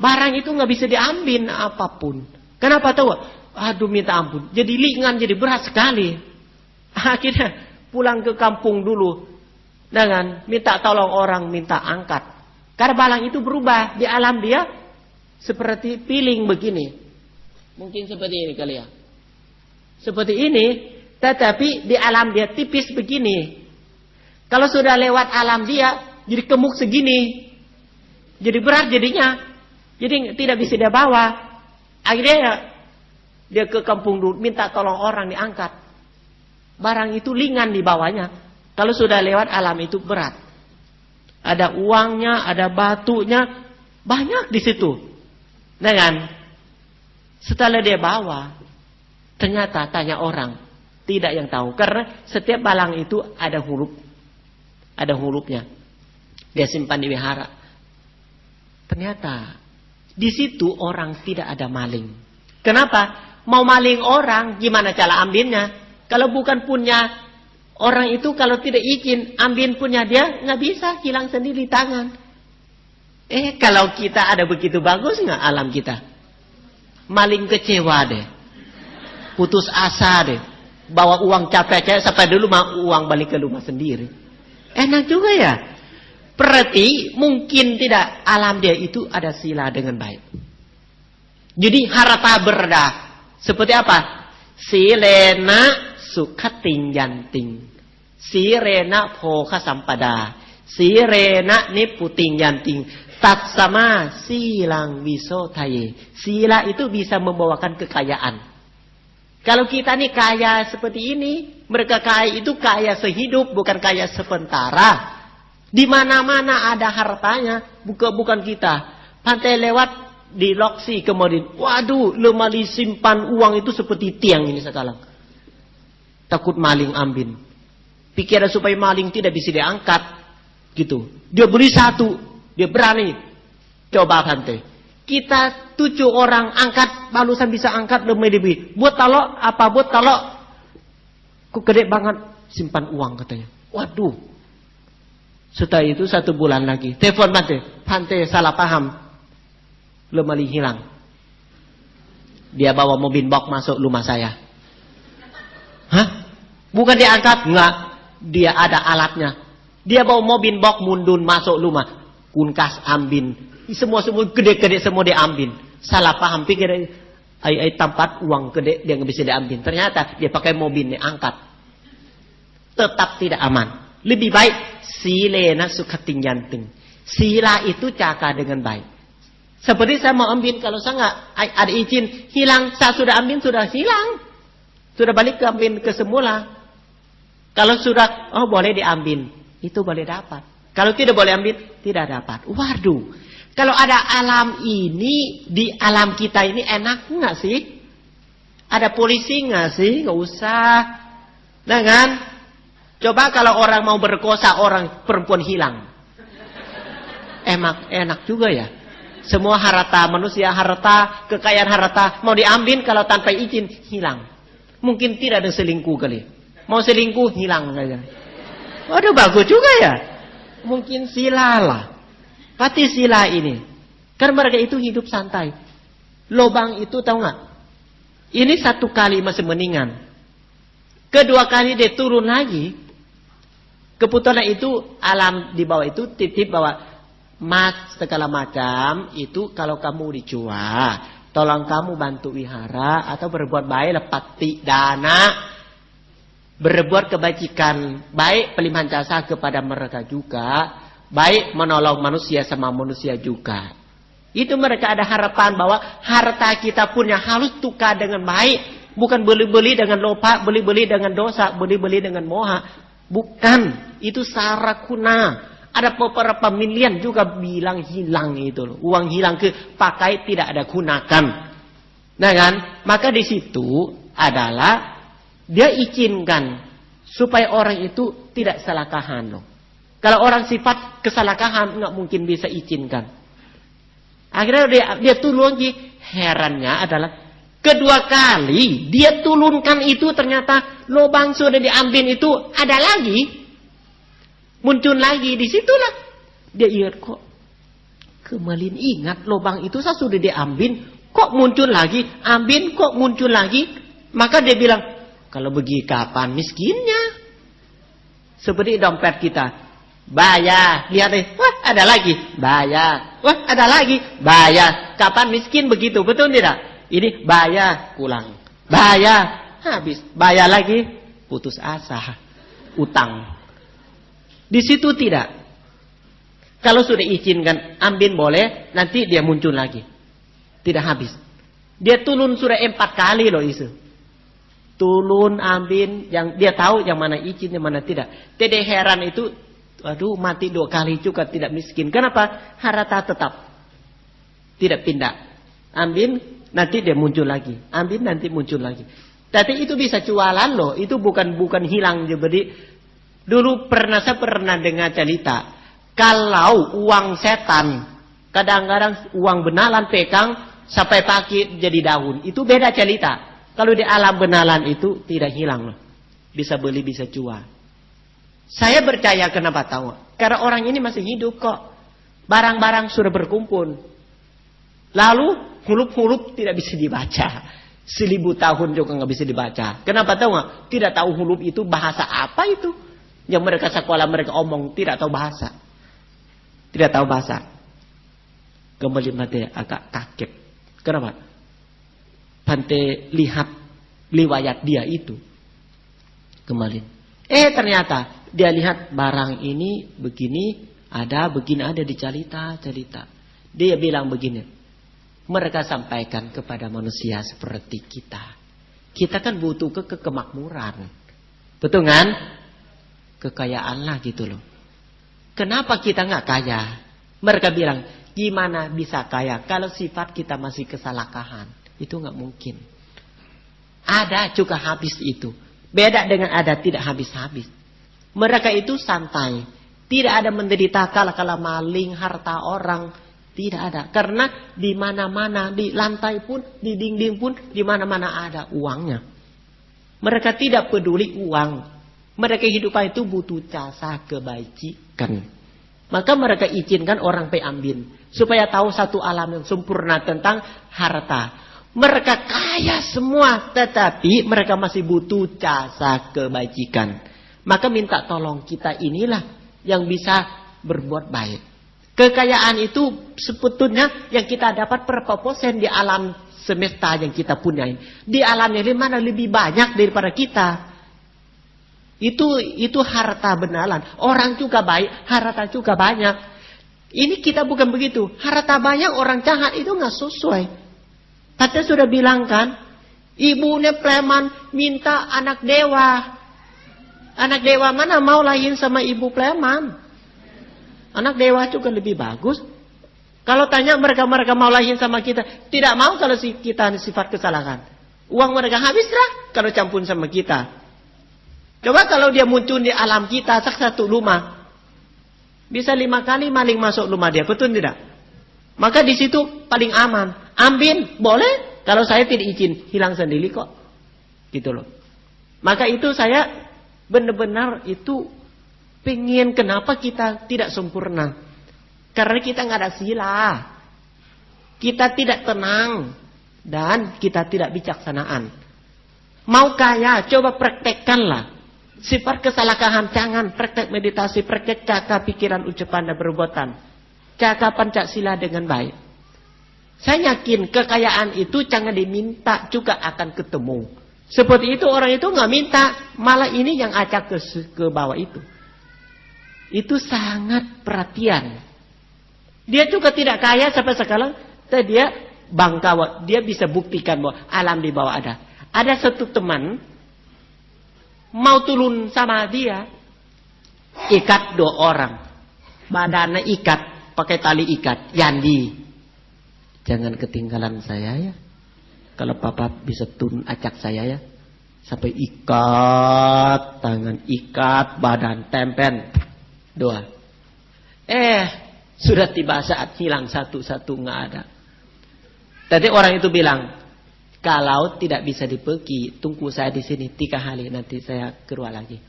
barang itu nggak bisa diambil apapun. Kenapa tahu? Aduh minta ampun. Jadi ringan, jadi berat sekali. Akhirnya pulang ke kampung dulu. Dengan minta tolong orang, minta angkat. Karena barang itu berubah di alam dia seperti piling begini. Mungkin seperti ini kali ya. Seperti ini, tetapi di alam dia tipis begini. Kalau sudah lewat alam dia, jadi gemuk segini. Jadi berat jadinya. Jadi tidak bisa dia bawa. Akhirnya dia ke kampung dulu, minta tolong orang diangkat. Barang itu ringan di bawahnya. Kalau sudah lewat alam itu berat. Ada uangnya, ada batunya, banyak di situ. Dengan setelah dia bawa, ternyata tanya orang, tidak yang tahu. Karena setiap balang itu ada huruf. Ada hurufnya. Dia simpan di wihara. Ternyata di situ orang tidak ada maling. Kenapa? Mau maling orang, gimana cara ambilnya? Kalau bukan punya orang itu, kalau tidak izin ambil punya dia, nggak bisa, hilang sendiri tangan. Kalau kita ada begitu bagus nggak alam kita? Maling kecewa deh, putus asa deh, bawa uang capek-capek sampai dulu mau uang balik ke rumah sendiri. Enak juga ya. Berarti mungkin tidak alam dia itu ada sila dengan baik. Jadi harta berdah. Seperti apa? Silena sukhating yanting. Sirena phoka sampada. Sirena niputing yanting. Tatsama silang wisotaye. Sila itu bisa membawakan kekayaan. Kalau kita nih kaya seperti ini, mereka kaya itu kaya sehidup, bukan kaya sementara. Di mana-mana ada hartanya, bukan kita. Pantai lewat di loksi kemudian, waduh, lemari simpan uang itu seperti tiang ini sekarang. Takut maling ambil. Pikiran supaya maling tidak bisa diangkat, gitu. Dia beli satu, dia berani. Coba pantai. Kita 7 orang angkat, balusan bisa angkat lemari. Buat talok, apa buat talok? Kok gede banget simpan uang katanya. Waduh. Setelah itu 1 bulan lagi. Telepon Pantai salah paham. Lemari hilang. Dia bawa mobil box masuk rumah saya. Hah? Bukan dia angkat? Enggak. Dia ada alatnya. Dia bawa mobil box mundun masuk rumah. Kulkas ambil. Semua gede-gede semua dia ambil. Salah paham. Pikir tempat uang gede dia nggak bisa diambil. Ternyata dia pakai mobil dia angkat. Tetap tidak aman. Lebih baik silena sukhating yanting. Sila itu jaga dengan baik. Seperti saya mau ambil, kalau saya nggak ada izin, hilang. Saya sudah ambil, sudah hilang. Sudah balik ke ambil ke semula. Kalau sudah, boleh diambil, itu boleh dapat. Kalau tidak boleh ambil, tidak dapat. Waduh, kalau ada alam ini, di alam kita ini enak nggak sih? Ada polisi nggak sih? Nggak usah. Nah kan? Coba kalau orang mau berkosa, orang perempuan hilang. Enak juga ya. Semua harta manusia, harta, kekayaan harta mau diambil kalau tanpa izin hilang. Mungkin tidak ada selingkuh kali. Mau selingkuh hilang saja. Waduh, bagus juga ya. Mungkin sila lah. Pati sila ini. Karena mereka itu hidup santai. Lobang itu tahu nggak? Ini satu kali masih mendingan. Kedua kali dia turun lagi. Kebetulan itu alam di bawah itu titip bahwa mas segala macam itu kalau kamu dijual, tolong kamu bantu wihara atau berbuat baik lepati dana, berbuat kebajikan baik pelimpahan jasa kepada mereka juga, baik menolong manusia sama manusia juga. Itu mereka ada harapan bahwa harta kita punya harus tukar dengan baik, bukan beli-beli dengan lupa, beli-beli dengan dosa, beli-beli dengan moha. Bukan, itu sarakuna. Ada beberapa milian juga bilang hilang itu loh. Uang hilang ke pakai tidak ada gunakan. Nah kan? Maka di situ adalah dia izinkan supaya orang itu tidak salakahan loh. Kalau orang sifat kesalakahan nggak mungkin bisa izinkan. Akhirnya dia turun lagi. Herannya adalah kedua kali dia turunkan itu ternyata lubang sudah diambil itu ada lagi. Muncul lagi, disitulah dia ingat kok kemarin ingat lubang itu saya sudah diambil, kok muncul lagi, ambil kok muncul lagi. Maka dia bilang, kalau begini kapan miskinnya? Seperti dompet kita, bayar, lihat deh, wah ada lagi, bayar, wah ada lagi, bayar. Kapan miskin begitu, betul tidak? Ini bayar, pulang, bayar, habis, bayar lagi, putus asa, utang. Di situ tidak. Kalau sudah izinkan ambil boleh, nanti dia muncul lagi. Tidak habis. Dia turun sudah 4 kali loh itu. Turun ambil, yang dia tahu yang mana izin, yang mana tidak. Tidak heran itu, aduh mati 2 kali juga tidak miskin. Kenapa? Harta tetap. Tidak pindah. Ambil, nanti dia muncul lagi. Ambil, nanti muncul lagi. Tapi itu bisa jualan loh. Itu bukan hilang. Jadi dulu saya pernah dengar cerita, kalau uang setan, kadang-kadang uang benalan pekang sampai pagi jadi daun, itu beda cerita. Kalau di alam benalan itu tidak hilang loh, bisa beli bisa jual. Saya percaya kenapa tahu? Karena orang ini masih hidup kok, barang-barang sudah berkumpul, lalu huruf-huruf tidak bisa dibaca. 1000 tahun juga nggak bisa dibaca. Kenapa tahu nggak? Tidak tahu huruf itu bahasa apa itu. Yang mereka sekolah mereka omong tidak tahu bahasa. Tidak tahu bahasa. Kembali mati agak kaget. Kenapa? Pante lihat riwayat dia itu. Kembali. Ternyata dia lihat barang ini begini ada di cerita. Dia bilang begini. Mereka sampaikan kepada manusia seperti kita. Kita kan butuh kemakmuran. Betul kan? Kekayaan lah gitu loh. Kenapa kita nggak kaya? Mereka bilang, gimana bisa kaya kalau sifat kita masih kesalakahan? Itu nggak mungkin. Ada juga habis itu. Beda dengan ada tidak habis-habis. Mereka itu santai. Tidak ada menderita kala maling harta orang. Tidak ada. Karena di mana-mana, di lantai pun, di dinding pun, di mana-mana ada uangnya. Mereka tidak peduli uang. Mereka kehidupan itu butuh jasa kebajikan. Maka mereka izinkan orang ambil. Supaya tahu satu alam yang sempurna tentang harta. Mereka kaya semua. Tetapi mereka masih butuh jasa kebajikan. Maka minta tolong kita inilah yang bisa berbuat baik. Kekayaan itu sebetulnya yang kita dapat berapa persen di alam semesta yang kita punya. Di alam yang mana lebih banyak daripada kita. Itu harta benalan. Orang juga baik, harta juga banyak. Ini kita bukan begitu. Harta banyak orang jahat itu nggak sesuai. Tadi sudah bilang kan, ibunya preman minta anak dewa. Anak dewa mana mau lahir sama ibu preman? Anak dewa juga lebih bagus. Kalau tanya mereka mau lahir sama kita, tidak mau kalau kita sifat kesalahan. Uang mereka habislah kalau campur sama kita. Coba kalau dia muncul di alam kita satu rumah, bisa 5 kali maling masuk rumah dia, betul tidak? Maka di situ paling aman. Ambil boleh, kalau saya tidak izin hilang sendiri kok, gitu loh. Maka itu saya benar-benar itu pengen kenapa kita tidak sempurna. Karena kita nggak ada sila, kita tidak tenang dan kita tidak bijaksanaan. Mau kaya, coba praktekkanlah. Sifat kesalahkahan jangan, praktek meditasi, praktek cakap pikiran, ucapan dan perbuatan. Cakap Pancasila dengan baik. Saya yakin kekayaan itu jangan diminta juga akan ketemu. Seperti itu orang itu nggak minta, malah ini yang acak ke bawah itu. Itu sangat perhatian. Dia juga tidak kaya sampai sekarang, tapi dia bangka, dia bisa buktikan bahwa alam di bawah ada. Ada satu teman mau turun sama dia, ikat 2 orang, badannya ikat, pakai tali ikat, Yandi, jangan ketinggalan saya ya. Kalau papa bisa turun acak saya ya, sampai ikat tangan, ikat badan, tempen 2. Sudah tiba saat hilang satu-satu nggak ada. Tadi orang itu bilang, kalau tidak bisa dipergi, tunggu saya di sini 3 hari, nanti saya keluar lagi.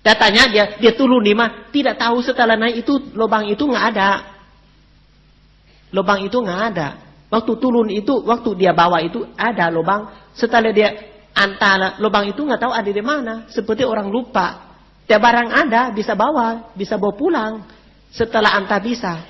Datanya dia turun di mana? Tidak tahu setelah naik itu lubang itu nggak ada. Lubang itu nggak ada. Waktu turun itu, waktu dia bawa itu ada lubang. Setelah dia antara lubang itu nggak tahu ada di mana. Seperti orang lupa. Dia barang ada, bisa bawa pulang. Setelah antar bisa.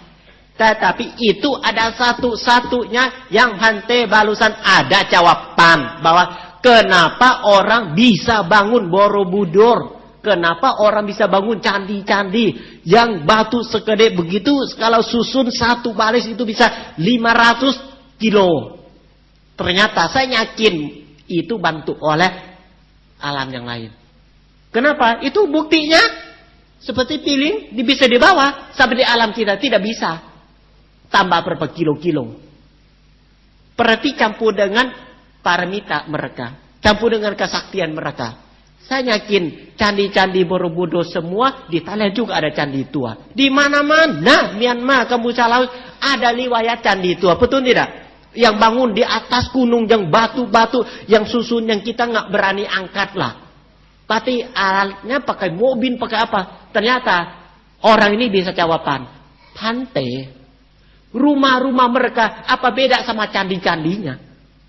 Tetapi itu ada satu-satunya yang Hante balusan ada jawaban bahwa kenapa orang bisa bangun Borobudur, kenapa orang bisa bangun candi-candi yang batu segede begitu, kalau susun satu baris itu bisa 500 kilo. Ternyata saya yakin itu bantu oleh alam yang lain. Kenapa? Itu buktinya seperti piling bisa dibawa sampai di alam kita tidak bisa. Tambah berapa kilo-kilo. Berarti campur dengan paramita mereka. Campur dengan kesaktian mereka. Saya yakin candi-candi Borobudur semua di Thailand juga ada candi tua. Di mana-mana Myanmar, Kampuchea Laos ada riwayat candi tua. Betul tidak? Yang bangun di atas gunung yang batu-batu yang susun yang kita nggak berani angkat lah. Berarti alatnya pakai mobil pakai apa? Ternyata orang ini bisa jawaban. Hante. Rumah-rumah mereka apa beda sama candi-candinya?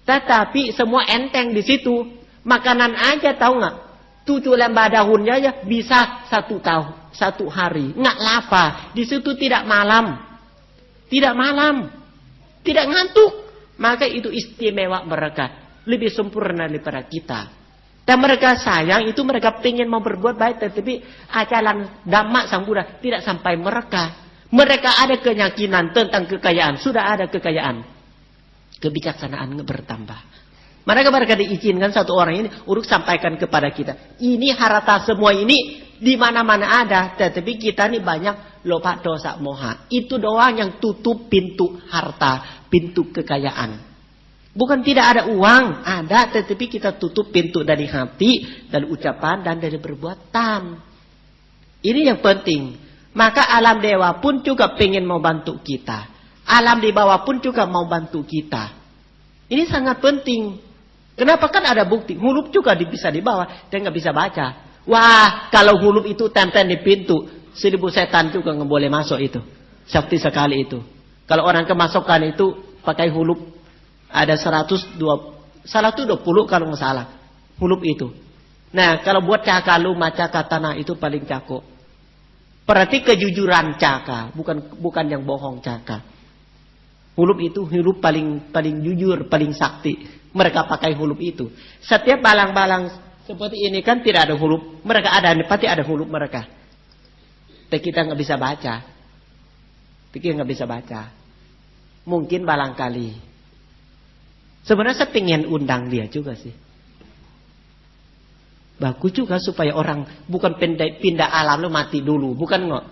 Tetapi semua enteng di situ. Makanan aja tahu nggak? 7 lembar daunnya ya bisa 1 hari. Nggak lapar. Di situ tidak malam. Tidak malam. Tidak ngantuk. Maka itu istimewa mereka. Lebih sempurna daripada kita. Dan mereka sayang itu mereka ingin mau berbuat baik. Tetapi ajaran Dhamma Sang Buddha tidak sampai mereka. Mereka ada keyakinan tentang kekayaan. Sudah ada kekayaan. Kebijaksanaan bertambah. Mereka diizinkan satu orang ini untuk sampaikan kepada kita. Ini harta semua ini di mana-mana ada. Tetapi kita ini banyak lopa dosa moha. Itu doang yang tutup pintu harta. Pintu kekayaan. Bukan tidak ada uang. Ada. Tetapi kita tutup pintu dari hati. Dari ucapan dan dari perbuatan. Ini yang penting. Maka alam dewa pun juga pengen mau bantu kita. Alam di bawah pun juga mau bantu kita. Ini sangat penting. Kenapa? Kan ada bukti. Huruf juga bisa dibawa. Dia nggak bisa baca. Wah, kalau huruf itu tempel di pintu. 1000 setan juga nggak boleh masuk itu. Sakti sekali itu. Kalau orang kemasukan itu pakai huruf. Ada 120 kalau nggak salah. Huruf itu. Nah, kalau buat caka luma, caka tanah itu paling cakep. Berarti kejujuran caka, bukan yang bohong caka. Huruf itu huruf paling jujur, paling sakti. Mereka pakai huruf itu. Setiap balang-balang seperti ini kan tidak ada huruf. Mereka ada, pasti ada huruf mereka. Tapi kita nggak bisa baca. Pikir nggak bisa baca. Mungkin barangkali. Sebenarnya saya pengen undang dia juga sih. Bagus juga supaya orang bukan pindah alam lu mati dulu. Bukan nggak.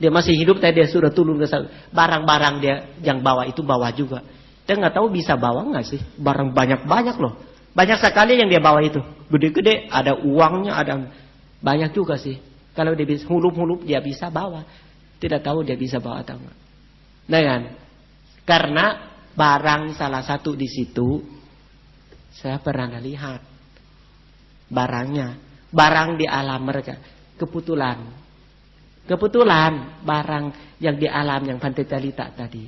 Dia masih hidup tapi dia sudah turun ke barang-barang dia yang bawa itu bawa juga. Dia nggak tahu bisa bawa nggak sih. Barang banyak-banyak loh. Banyak sekali yang dia bawa itu. Gede-gede ada uangnya ada banyak juga sih. Kalau dia bisa hulup-hulup dia bisa bawa. Tidak tahu dia bisa bawa atau enggak. Nah kan? Karena barang salah satu di situ saya pernah lihat. Barangnya, barang di alam mereka, kebetulan barang yang di alam yang Bante Talita tadi,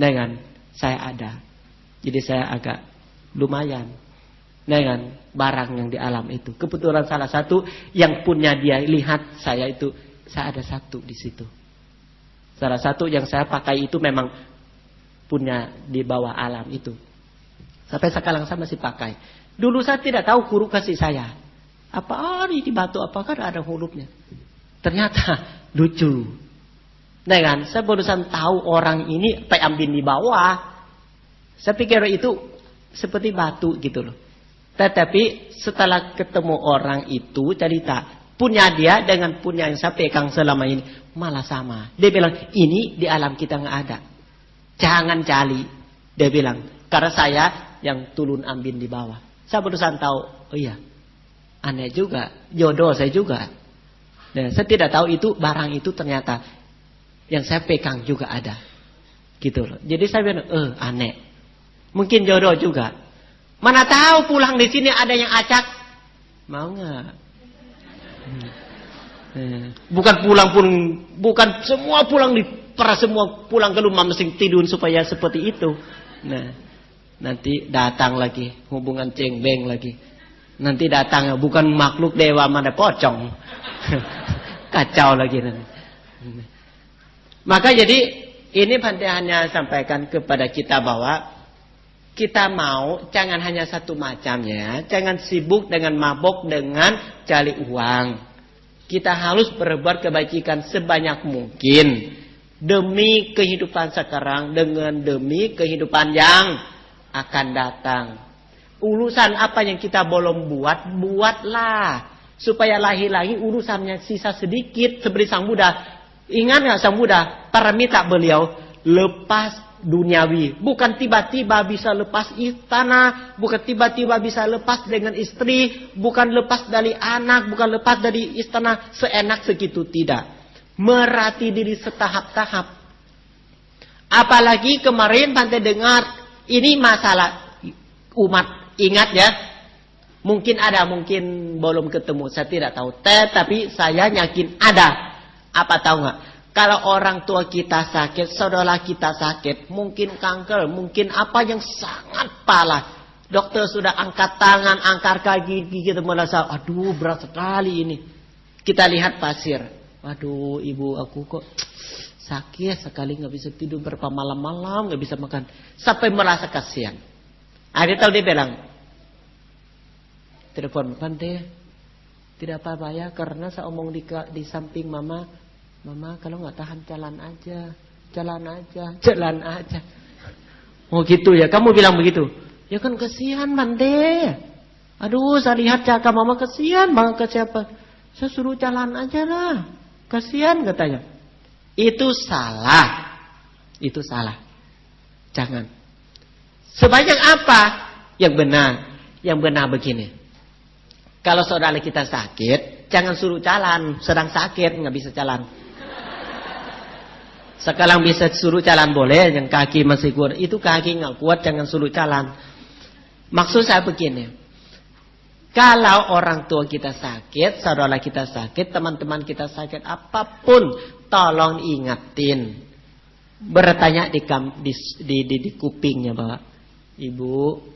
nah kan, saya ada, jadi saya agak lumayan, nah kan, barang yang di alam itu, kebetulan salah satu yang punya dia lihat saya itu, saya ada satu di situ, salah satu yang saya pakai itu memang punya di bawah alam itu, sampai sekarang saya masih pakai. Dulu saya tidak tahu guru kasih saya. Apa ini di batu apakah ada hurufnya? Ternyata lucu. Nah kan, saya barusan tahu orang ini ambil di bawah. Saya pikir itu seperti batu gitu loh. Tetapi setelah ketemu orang itu cerita, punya dia dengan punya yang saya pegang selama ini malah sama. Dia bilang, ini di alam kita nggak ada. Jangan cari. Dia bilang, karena saya yang turun ambil di bawah. Saya barusan tahu, oh iya, aneh juga, jodoh saya juga. Nah, saya tidak tahu itu barang itu ternyata yang saya pegang juga ada, gitu loh. Jadi saya bilang, aneh, mungkin jodoh juga. Mana tahu pulang di sini ada yang acak, mau nggak? Bukan pulang pun, bukan semua pulang semua pulang ke rumah mesti tidur supaya seperti itu. Nah. Nanti datang lagi hubungan cengbeng lagi. Nanti datang bukan makhluk dewa mana pocong. Kacau lagi nanti. Maka jadi ini Bante hanya sampaikan kepada kita bahwa kita mau jangan hanya satu macamnya, jangan sibuk dengan mabok dengan cari uang. Kita harus berbuat kebaikan sebanyak mungkin demi kehidupan sekarang dengan demi kehidupan yang akan datang. Urusan apa yang kita belum buat, buatlah. Supaya lahir-lahir urusannya sisa sedikit. Seperti Sang Buddha. Ingat gak Sang Buddha? Paramita beliau lepas duniawi. Bukan tiba-tiba bisa lepas istana. Bukan tiba-tiba bisa lepas dengan istri. Bukan lepas dari anak. Bukan lepas dari istana seenak segitu. Tidak. Meratih diri setahap-tahap. Apalagi kemarin Bante dengar. Ini masalah umat, ingat ya. Mungkin ada, mungkin belum ketemu, saya tidak tahu. Tapi saya yakin ada. Apa tahu nggak? Kalau orang tua kita sakit, saudara kita sakit, mungkin kanker, mungkin apa yang sangat parah. Dokter sudah angkat tangan, angkat kaki, kita merasa, aduh berat sekali ini. Kita lihat pasir. Aduh ibu aku kok sakit sekali, nggak bisa tidur berapa malam-malam, nggak bisa makan, sampai merasa kasihan. Akhirnya tahu dia bilang, telepon Bante, tidak apa-apa ya, karena saya omong di samping mama kalau nggak tahan jalan aja. Oh gitu ya, kamu bilang begitu? Ya kan kasihan Bante. Aduh, saya lihat cakap mama kasihan banget ke siapa? Saya suruh jalan aja lah, kasihan katanya. Itu salah. Jangan. Sebanyak apa? Yang benar. Yang benar begini. Kalau saudara kita sakit, jangan suruh jalan. Sedang sakit, nggak bisa jalan. Sekarang bisa suruh jalan boleh, yang kaki masih kuat. Itu kaki nggak kuat, jangan suruh jalan. Maksud saya begini. Kalau orang tua kita sakit, saudara kita sakit, teman-teman kita sakit, apapun, tolong ingatin. Bertanya di kupingnya bahwa, Ibu,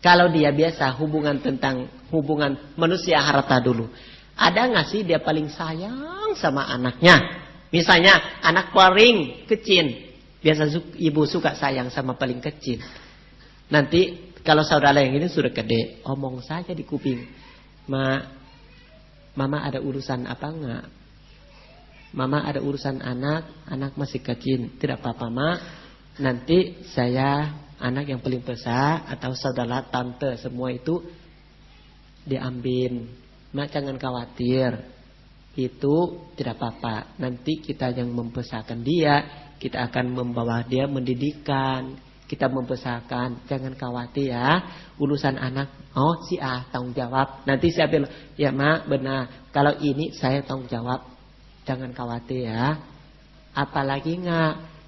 kalau dia biasa hubungan manusia harta dulu. Ada nggak sih dia paling sayang sama anaknya? Misalnya anak paling kecil. Biasa ibu suka sayang sama paling kecil. Nanti kalau saudara yang ini sudah gede, omong saja di kuping. Mama ada urusan apa enggak? Mama ada urusan anak masih kecil. Tidak apa-apa, Mak. Nanti saya, anak yang paling besar atau saudara, tante, semua itu diambil. Mak jangan khawatir. Itu tidak apa-apa. Nanti kita yang membesarkan dia, kita akan membawa dia mendidikan, kita membesarkan. Jangan khawatir ya. Urusan anak, si A tanggung jawab. Nanti saya bilang, ya Mak benar. Kalau ini saya tanggung jawab. Jangan khawatir ya. Apalagi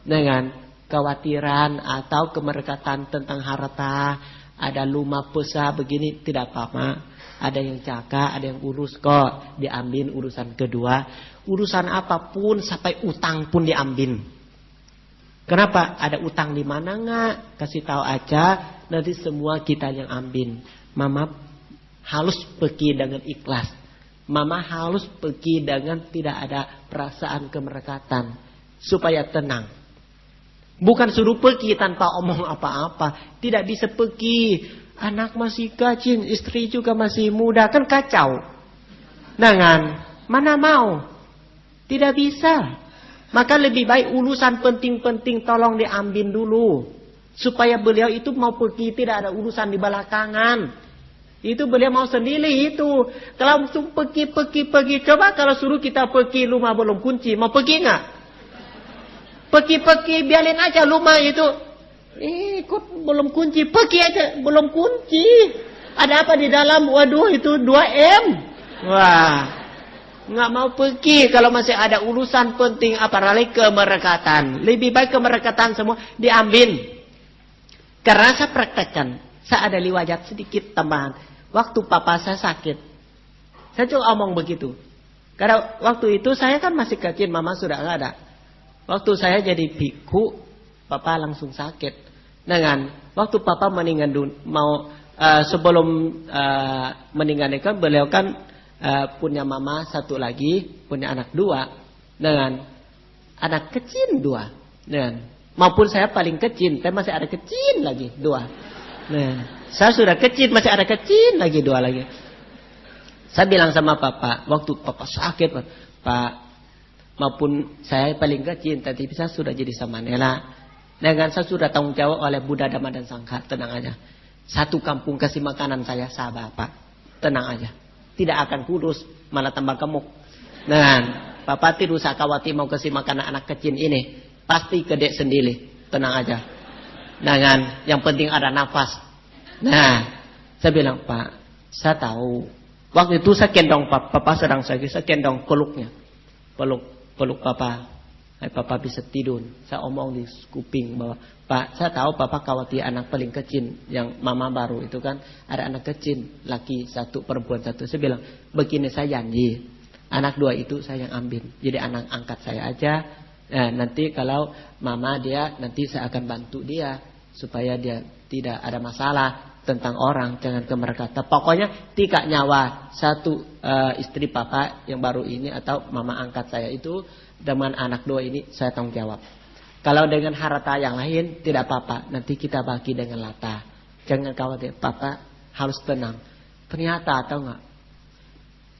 dengan kekhawatiran atau kemerkatan tentang harta, ada lumah besar begini, tidak apa-apa. Ada yang jaga, ada yang urus kok. Diambil urusan kedua. Urusan apapun sampai utang pun diambil. Kenapa? Ada utang di mana nggak? Kasih tahu aja. Nanti semua kita yang ambil. Mama harus pergi dengan ikhlas. Mama harus pergi dengan tidak ada perasaan kemerkatan. Supaya tenang. Bukan suruh pergi tanpa omong apa-apa. Tidak bisa pergi. Anak masih kecil, istri juga masih muda. Kan kacau. Mana mau? Tidak bisa. Maka lebih baik urusan penting-penting tolong diambil dulu. Supaya beliau itu mau pergi tidak ada urusan di belakangan. Itu beliau mau sendiri itu. Kalau pergi. Coba kalau suruh kita pergi rumah belum kunci. Mau pergi nggak? Pergi. Biarin aja rumah itu. Ikut belum kunci. Pergi aja. Belum kunci. Ada apa di dalam? Waduh itu 2M. Wah. Nggak mau pergi. Kalau masih ada urusan penting. Apalagi kemerekatan. Lebih baik kemerekatan semua diambil. Karena saya praktekkan. Saya ada liwajat sedikit tambahan. Waktu papa saya sakit. Saya juga omong begitu. Karena waktu itu saya kan masih kecil. Mama sudah nggak ada. Waktu saya jadi biku. Papa langsung sakit. Waktu papa meninggal sebelum meninggal kan beliau kan punya mama satu lagi. Punya anak 2. Anak kecil 2. Maupun saya paling kecil. Tapi masih ada kecil lagi 2. Saya sudah kecil, masih ada kecil lagi 2 lagi. Saya bilang sama papa, waktu papa sakit, Pak, maupun saya paling kecil, tapi saya sudah jadi sama Nela. Saya sudah tanggung jawab oleh Buddha, Dhamma dan Sangha, tenang aja. Satu kampung kasih makanan saya Bapak, tenang aja. Tidak akan kurus, malah tambah gemuk. Papa tidak usah khawatir mau kasih makanan anak kecil ini, pasti gede sendiri, tenang aja. Yang penting ada nafas. Saya bilang, Pak, saya tahu. Waktu itu saya gendong papa sedang sakit, saya gendong peluknya. Peluk papa. Papa bisa tidur. Saya omong di kuping bahwa, Pak, saya tahu papa khawatir anak paling kecil yang mama baru itu kan ada anak kecil, laki 1, perempuan 1. Saya bilang, begini saya janji. Anak 2 itu saya yang ambil. Jadi anak angkat saya aja. Nanti kalau mama dia, nanti saya akan bantu dia supaya dia tidak ada masalah tentang orang, jangan kemerkatan. Pokoknya 3 nyawa, 1 istri papa yang baru ini atau mama angkat saya itu dengan anak 2 ini saya tanggung jawab. Kalau dengan harta yang lain tidak apa-apa, nanti kita bagi dengan lata. Jangan khawatir, papa harus tenang. Ternyata atau enggak?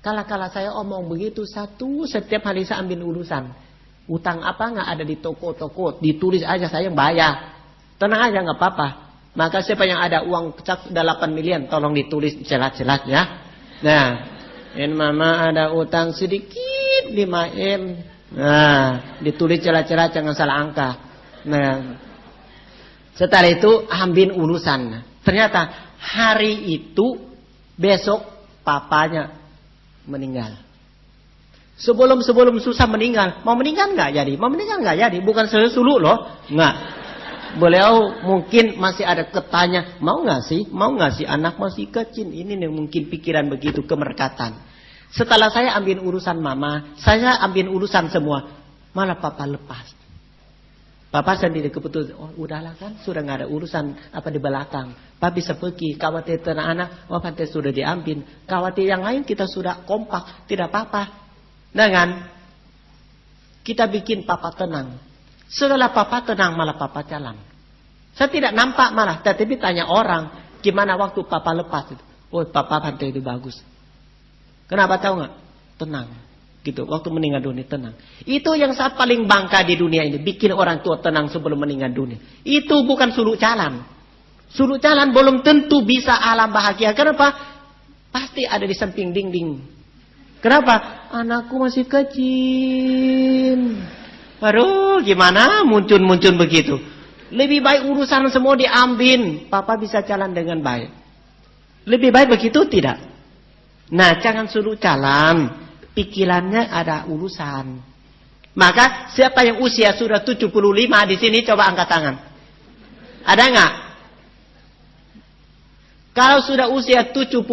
Kala-kala saya omong begitu setiap hari saya ambil urusan. Utang apa enggak ada di toko-toko, ditulis aja saya yang bayar. Tenang aja enggak apa-apa. Maka siapa yang ada uang cak 8 miliar tolong ditulis jelas-jelas ya. Ini mama ada utang sedikit 5M. Ditulis jelas-jelas jangan salah angka. Setelah itu ambil urusan. Ternyata hari itu besok papanya meninggal. Sebelum susah meninggal. Mau meninggal nggak jadi? Mau meninggal nggak jadi? Bukan sesuatu loh. Nggak. Beliau mungkin masih ada ketanya. Mau nggak sih anak masih kecil. Ini nih mungkin pikiran begitu kemerkatan. Setelah saya ambil urusan mama. Saya ambil urusan semua. Malah papa lepas. Papa sendiri keputusan. Oh udahlah kan. Sudah nggak ada urusan apa di belakang. Papa bisa pergi. Khawatir tenang anak. Pantai sudah diambil. Khawatir yang lain kita sudah kompak. Tidak apa-apa. Kita bikin papa tenang. Setelah papa tenang malah papa jalan. Saya tidak nampak malah. Tetapi tanya orang. Gimana waktu papa lepas itu. Oh papa pantai itu bagus. Kenapa tahu nggak? Tenang. Gitu, waktu meninggal dunia tenang. Itu yang saya paling bangga di dunia ini, bikin orang tua tenang sebelum meninggal dunia. Itu bukan suluk jalan. Suluk jalan belum tentu bisa alam bahagia. Kenapa? Pasti ada di samping dinding. Kenapa? Anakku masih kecil. Aduh, gimana muncul begitu. Lebih baik urusan semua diambil. Papa bisa jalan dengan baik. Lebih baik begitu tidak? Nah, jangan suluk jalan. Pikirannya ada urusan. Maka siapa yang usia sudah 75 di sini coba angkat tangan. Ada nggak? Kalau sudah usia 75,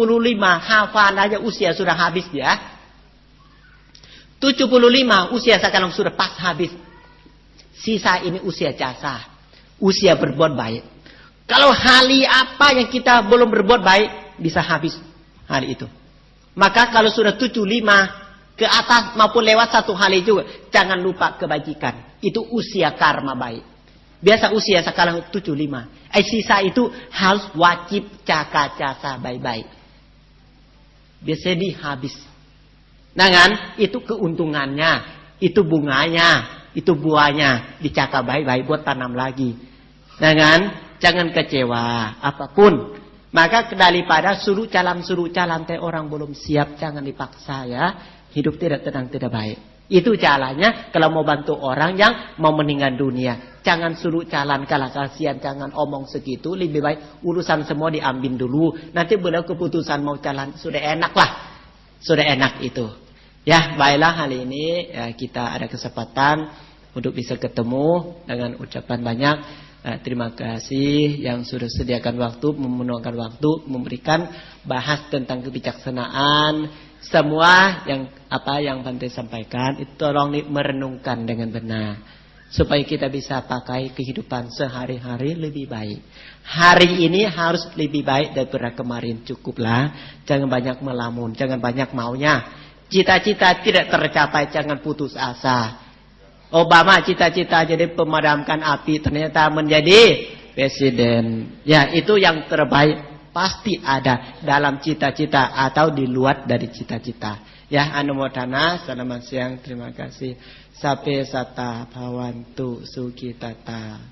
hafal aja usia sudah habis ya. 75 usia sekarang sudah pas habis. Sisa ini usia jasa. Usia berbuat baik. Kalau hari apa yang kita belum berbuat baik, bisa habis hari itu. Maka kalau sudah 75 ke atas maupun lewat satu hari juga, jangan lupa kebajikan. Itu usia karma baik. Biasa usia sekarang 75. Sisa itu harus wajib jaga jasa baik-baik. Biasanya dihabis. Nah kan, itu keuntungannya, itu bunganya, itu buahnya, dijaga baik-baik buat tanam lagi. Nah kan, jangan kecewa apapun. Maka daripada suruh jalan teh orang belum siap, jangan dipaksa ya. Hidup tidak tenang, tidak baik. Itu jalannya kalau mau bantu orang yang mau meninggal dunia. Jangan suruh jalan kalah kasihan, jangan omong segitu. Lebih baik urusan semua diambil dulu. Nanti beliau keputusan mau jalan sudah enak lah. Sudah enak itu. Ya, baiklah hari ini ya, kita ada kesempatan untuk bisa ketemu dengan ucapan banyak. Terima kasih yang sudah sediakan waktu, memenuhkan waktu, memberikan bahas tentang kebijaksanaan. Semua yang Bante sampaikan itu tolong merenungkan dengan benar supaya kita bisa pakai kehidupan sehari-hari lebih baik. Hari ini harus lebih baik daripada kemarin, cukuplah. Jangan banyak melamun, jangan banyak maunya. Cita-cita tidak tercapai, jangan putus asa. Obama cita-cita jadi pemadamkan api, ternyata menjadi presiden. Ya, itu yang terbaik. Pasti ada dalam cita-cita atau di luar dari cita-cita. Ya, anumodana, selamat siang, terima kasih. Sape sata bhavantu sukitata.